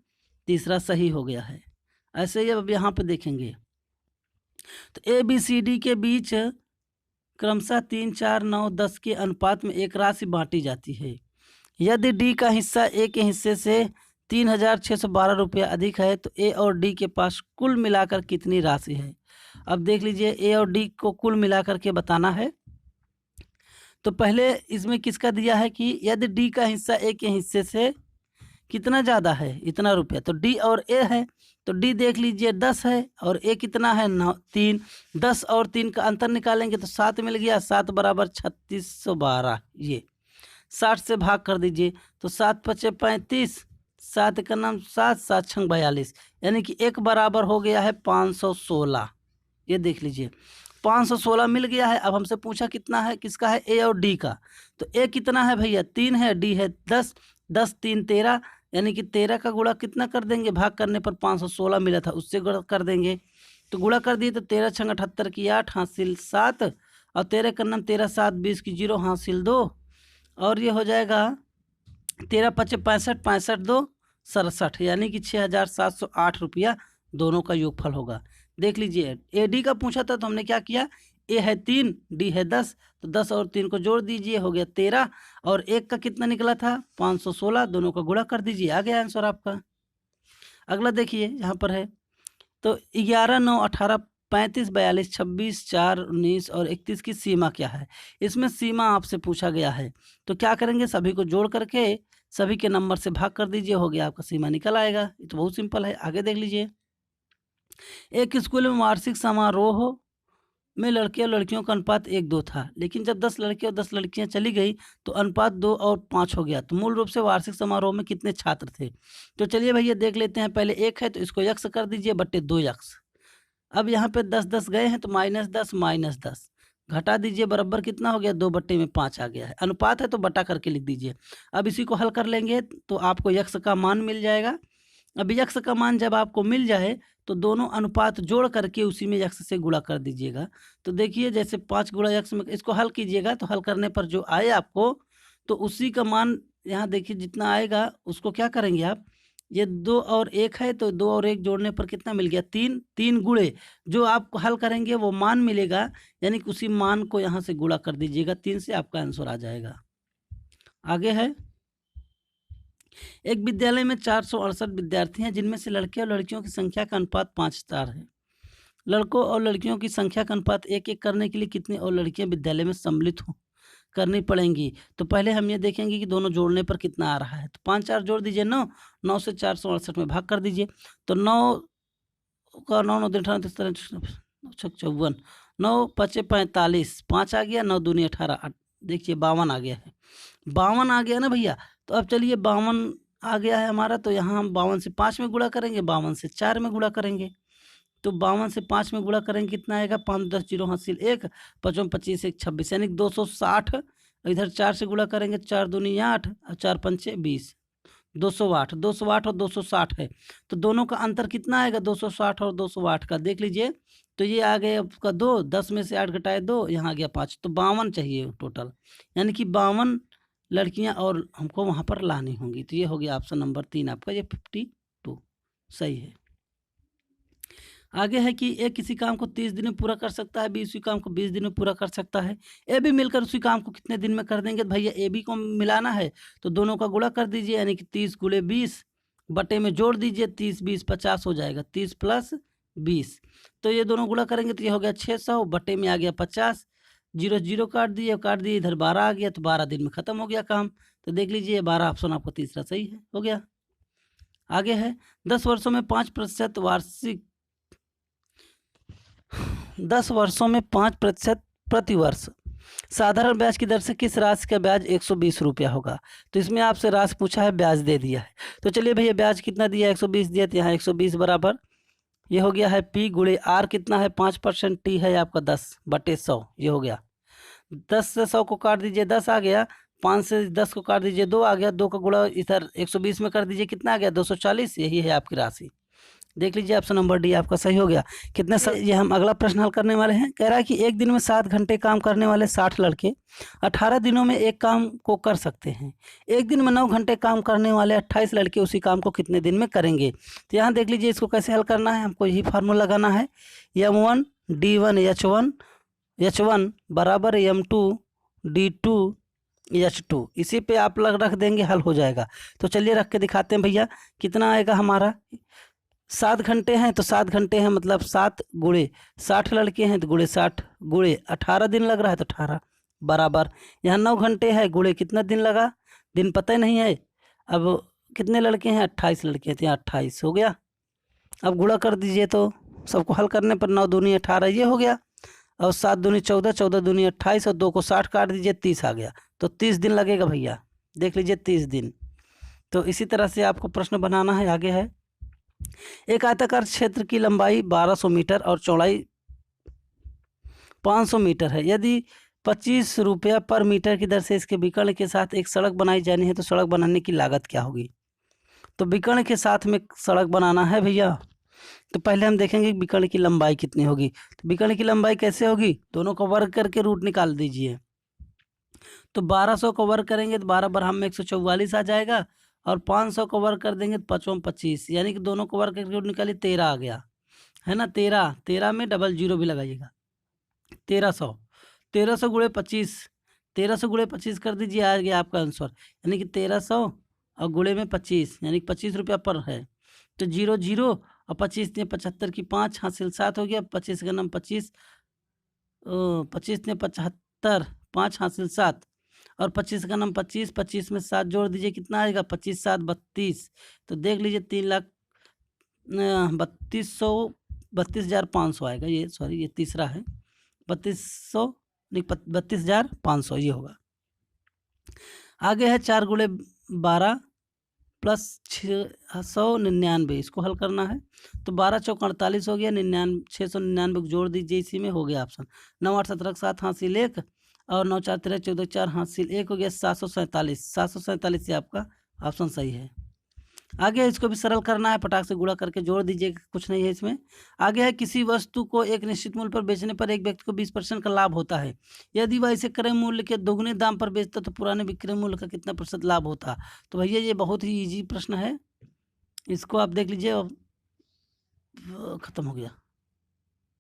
तीसरा सही हो गया है। ऐसे ही अब यहाँ पे देखेंगे तो ABCD के बीच क्रमशः 3, 4, 9, 10 के अनुपात में एक राशि बांटी जाती है। यदि डी का हिस्सा ए के हिस्से से 3612 रुपया अधिक है तो ए और डी के पास कुल मिलाकर कितनी राशि है। अब देख लीजिए ए और डी को कुल मिलाकर के बताना है। तो पहले इसमें किसका दिया है कि यदि डी का हिस्सा ए के हिस्से से कितना ज़्यादा है, इतना रुपया, तो डी और ए है, तो डी देख लीजिए 10 है और ए कितना है 9, 3। 10 और 3 का अंतर निकालेंगे तो 7 मिल गया, 7 बराबर 3612। ये 60 से भाग कर दीजिए तो 7 पचे 35, 7 का नाम 7, 7 छंग 42, यानी कि एक बराबर हो गया है 516। ये देख लीजिए 516 मिल गया है। अब हमसे पूछा कितना है, किसका है, ए और डी का। तो ए कितना है भैया 3 है, डी है 10, 10 3 13, यानी कि 13 का गुणा कितना कर देंगे, भाग करने पर 516 मिला था उससे गुणा कर देंगे। तो गुणा कर दिए तो 13 छंग 78 की 8 हासिल 7 और 13 का नाम 13 7 20 की 0 हासिल 2 और ये हो जाएगा 13 पचे 65, 65 2 67, यानी कि 6708 रुपया दोनों का योगफल होगा। देख लीजिए ए डी का पूछा था तो हमने क्या किया, ए है 3, डी है 10, तो 10 और 3 को जोड़ दीजिए, हो गया 13 और एक का कितना निकला था 516, दोनों का गुणा कर दीजिए, आ गया आंसर आपका। अगला देखिए यहाँ पर है, तो 11, 9, 18, 35, 42, 26, 4, 19 और 31 की सीमा क्या है। इसमें सीमा आपसे पूछा गया है, तो क्या करेंगे, सभी को जोड़ करके सभी के नंबर से भाग कर दीजिए, हो गया आपका सीमा निकल आएगा। ये तो बहुत सिंपल है। आगे देख लीजिए, एक स्कूल में वार्षिक समारोह में लड़के और लड़कियों का अनुपात 1:2 था, लेकिन जब 10 लड़के और 10 लड़कियां चली गई तो अनुपात 2 और 5 हो गया। तो मूल रूप से वार्षिक समारोह में कितने छात्र थे। तो चलिए भैया देख लेते हैं, पहले 1 है तो इसको यक्स कर दीजिए बट्टे 2 यक्स। अब यहाँ पे 10 10 गए हैं तो -10 -10 घटा दीजिए, बराबर कितना हो गया 2 बट्टे में 5 आ गया है। अनुपात है तो बटा करके लिख दीजिए। अब इसी को हल कर लेंगे तो आपको यक्स का मान मिल जाएगा। अब यक्स का मान जब आपको मिल जाए तो दोनों अनुपात जोड़ करके उसी में यक्स से गुणा कर दीजिएगा। तो देखिए जैसे 5 गुणा यक्स में इसको हल कीजिएगा तो हल करने पर जो आए आपको तो उसी का मान यहाँ देखिए जितना आएगा उसको क्या करेंगे आप, ये 2 और 1 है तो 2 और 1 जोड़ने पर कितना मिल गया 3, 3 गुणे जो आप हल करेंगे वो मान मिलेगा, यानी कि उसी मान को यहाँ से गुणा कर दीजिएगा 3 से, आपका आंसर आ जाएगा। आगे है, एक विद्यालय में 468 विद्यार्थी हैं जिनमें से लड़के और लड़कियों की संख्या का अनुपात 5:4 है। लड़कों और लड़कियों की संख्या का अनुपात 1:1 करने के लिए कितनी और लड़कियां विद्यालय में सम्मिलित हो करनी पड़ेंगी। तो पहले हम ये देखेंगे कि दोनों जोड़ने पर कितना आ रहा है। तो 5 4 जोड़ दीजिए 9, 9 से 468 में भाग कर दीजिए। तो 9 का 9 9 54, 9 5 45, 5 आ गया, 9 दूनी 18, देखिए 52 आ गया है। 52 आ गया ना भैया। तो अब चलिए 52 आ गया है हमारा, तो यहाँ हम 52 से 5 में गुणा करेंगे, 52 से 4 में गुणा करेंगे। तो 52 से 5 में गुणा करेंगे कितना आएगा 5 10 0 हासिल 1, 55 25 1 26, यानी 260। इधर 4 से गुणा करेंगे, 4 दूनी 8 और 4 पंचे 20, 208 208 और 260 है, तो दोनों का अंतर कितना आएगा 260 और 208 का, देख लीजिए। तो ये आ गया आपका 2, 10 में से 8 घटाए 2, यहाँ आ गया 5, तो 52 चाहिए टोटल, यानी कि 52 लड़कियां और हमको वहाँ पर लानी होंगी। तो ये हो गया ऑप्शन नंबर 3 आपका, ये 52 सही है। आगे है कि ए किसी काम को 30 दिन में पूरा कर सकता है, बी उसी काम को 20 दिन में पूरा कर सकता है, ए भी मिलकर उसी काम को कितने दिन में कर देंगे। तो भैया ए बी को मिलाना है तो दोनों का गुणा कर दीजिए, यानी कि 30 गुणे 20 बटे में जोड़ दीजिए, 30 20 50 हो जाएगा, 30 प्लस 20, तो ये दोनों गुणा करेंगे तो ये हो गया 600 बटे में आ गया 50, 0 0 काट दिए, इधर 12 आ गया, तो 12 दिन में ख़त्म हो गया काम। तो देख लीजिए 12 ऑप्शन आपका तीसरा सही है, हो गया। आगे है 10 वर्षों में 5% वार्षिक 10 वर्षों में 5% प्रति वर्ष साधारण ब्याज की दर से किस राशि का ब्याज 120 रुपया होगा। तो इसमें आपसे राशि पूछा है, ब्याज दे दिया है। तो चलिए भैया ब्याज कितना दिया 120 दिया, तो यहाँ 120 बराबर ये हो गया है पी गुणे आर, कितना है 5%, टी है आपका 10 बटे 100, ये हो गया। 10 से 100 को काट दीजिए 10 आ गया, 5 से 10 को काट दीजिए 2 आ गया, 2 का गुणा इधर 120 में कर दीजिए, कितना आ गया 240, यही है आपकी राशि। देख लीजिए ऑप्शन नंबर डी आपका सही हो गया। कितने ये हम अगला प्रश्न हल करने वाले हैं। कह रहा है कि एक दिन में 7 घंटे काम करने वाले 60 लड़के 18 दिनों में एक काम को कर सकते हैं। एक दिन में 9 घंटे काम करने वाले 28 लड़के उसी काम को कितने दिन में करेंगे। तो यहाँ देख लीजिए इसको कैसे हल करना है, हमको यही फार्मूला लगाना है, M1 D1 H1 बराबर M2 D2 H2, इसी पे आप रख देंगे, हल हो जाएगा। तो चलिए रख के दिखाते हैं भैया, कितना आएगा हमारा। 7 घंटे हैं तो 7 घंटे हैं मतलब 7 गुणे 60 लड़के हैं तो गुणे 60 गुणे 18 दिन लग रहा है तो 18 बराबर, यहाँ 9 घंटे है गुणे कितना दिन लगा, दिन पता ही नहीं है। अब कितने लड़के हैं 28 लड़के हैं, तो यहाँ 28 हो गया। अब गुणा कर दीजिए, तो सबको हल करने पर 9 दूनी 18 ये हो गया, और 7 दूनी 14, 14 दूनी 28 और 2 को 60 काट दीजिए 30 आ गया। तो 30 दिन लगेगा भैया, देख लीजिए 30 दिन। तो इसी तरह से आपको प्रश्न बनाना है। आगे है, एक आयताकार क्षेत्र की लंबाई 1200 मीटर और चौड़ाई 500 मीटर है। यदि 25 रुपया पर मीटर की दर से इसके विकर्ण के साथ एक सड़क बनाई जानी है तो सड़क बनाने की लागत क्या होगी। तो विकर्ण के साथ में सड़क बनाना है भैया, तो पहले हम देखेंगे विकर्ण की लंबाई कितनी होगी। तो विकर्ण की लंबाई कैसे होगी, दोनों को वर्ग करके रूट निकाल दीजिए। तो 1200 को वर्ग करेंगे तो 12 बराबर में 144 आ जाएगा, और 500 को वर्ग कर देंगे तो 5 25, यानी कि दोनों को वर्ग करके रूट निकालिए 13 आ गया है ना। 13 में डबल जीरो भी लगाइएगा, 1300 गुणे 25, 1300 गुणे 25 कर दीजिए, आ गया आपका आंसर, यानी कि 1300 और गुणे में 25, यानी कि 25 रुपया पर है। तो 0 0 और 25 ने 75 की 5 हासिल 7 हो गया, 25 का नाम 25, 25 ने 75 5 हासिल 7, और 25 का नाम 25, 25 में 7 जोड़ दीजिए, कितना आएगा 25 7 32। तो देख लीजिए 32,500 आएगा, ये सॉरी ये तीसरा है, 3200 नहीं 32,500 ये होगा। आगे है 4 गुणे 12 प्लस 699, इसको हल करना है। तो 12 चौक 48 हो गया, 699 जोड़ दीजिए, इसी में हो गया ऑप्शन। 9 8 17 7 हासिल 1 और 9 4 13 14 4 हासिल 1 हो गया 747, 747 से आपका ऑप्शन सही है। आगे इसको भी सरल करना है, पटाख से गुणा करके जोड़ दीजिए, कुछ नहीं है इसमें। आगे है, किसी वस्तु को एक निश्चित मूल्य पर बेचने पर एक व्यक्ति को 20% का लाभ होता है। यदि वह इसे क्रय मूल्य के दोगुने दाम पर बेचता तो पुराने विक्रय मूल्य का कितना प्रतिशत लाभ होता। तो भैया ये बहुत ही इजी प्रश्न है, इसको आप देख लीजिए, खत्म हो गया।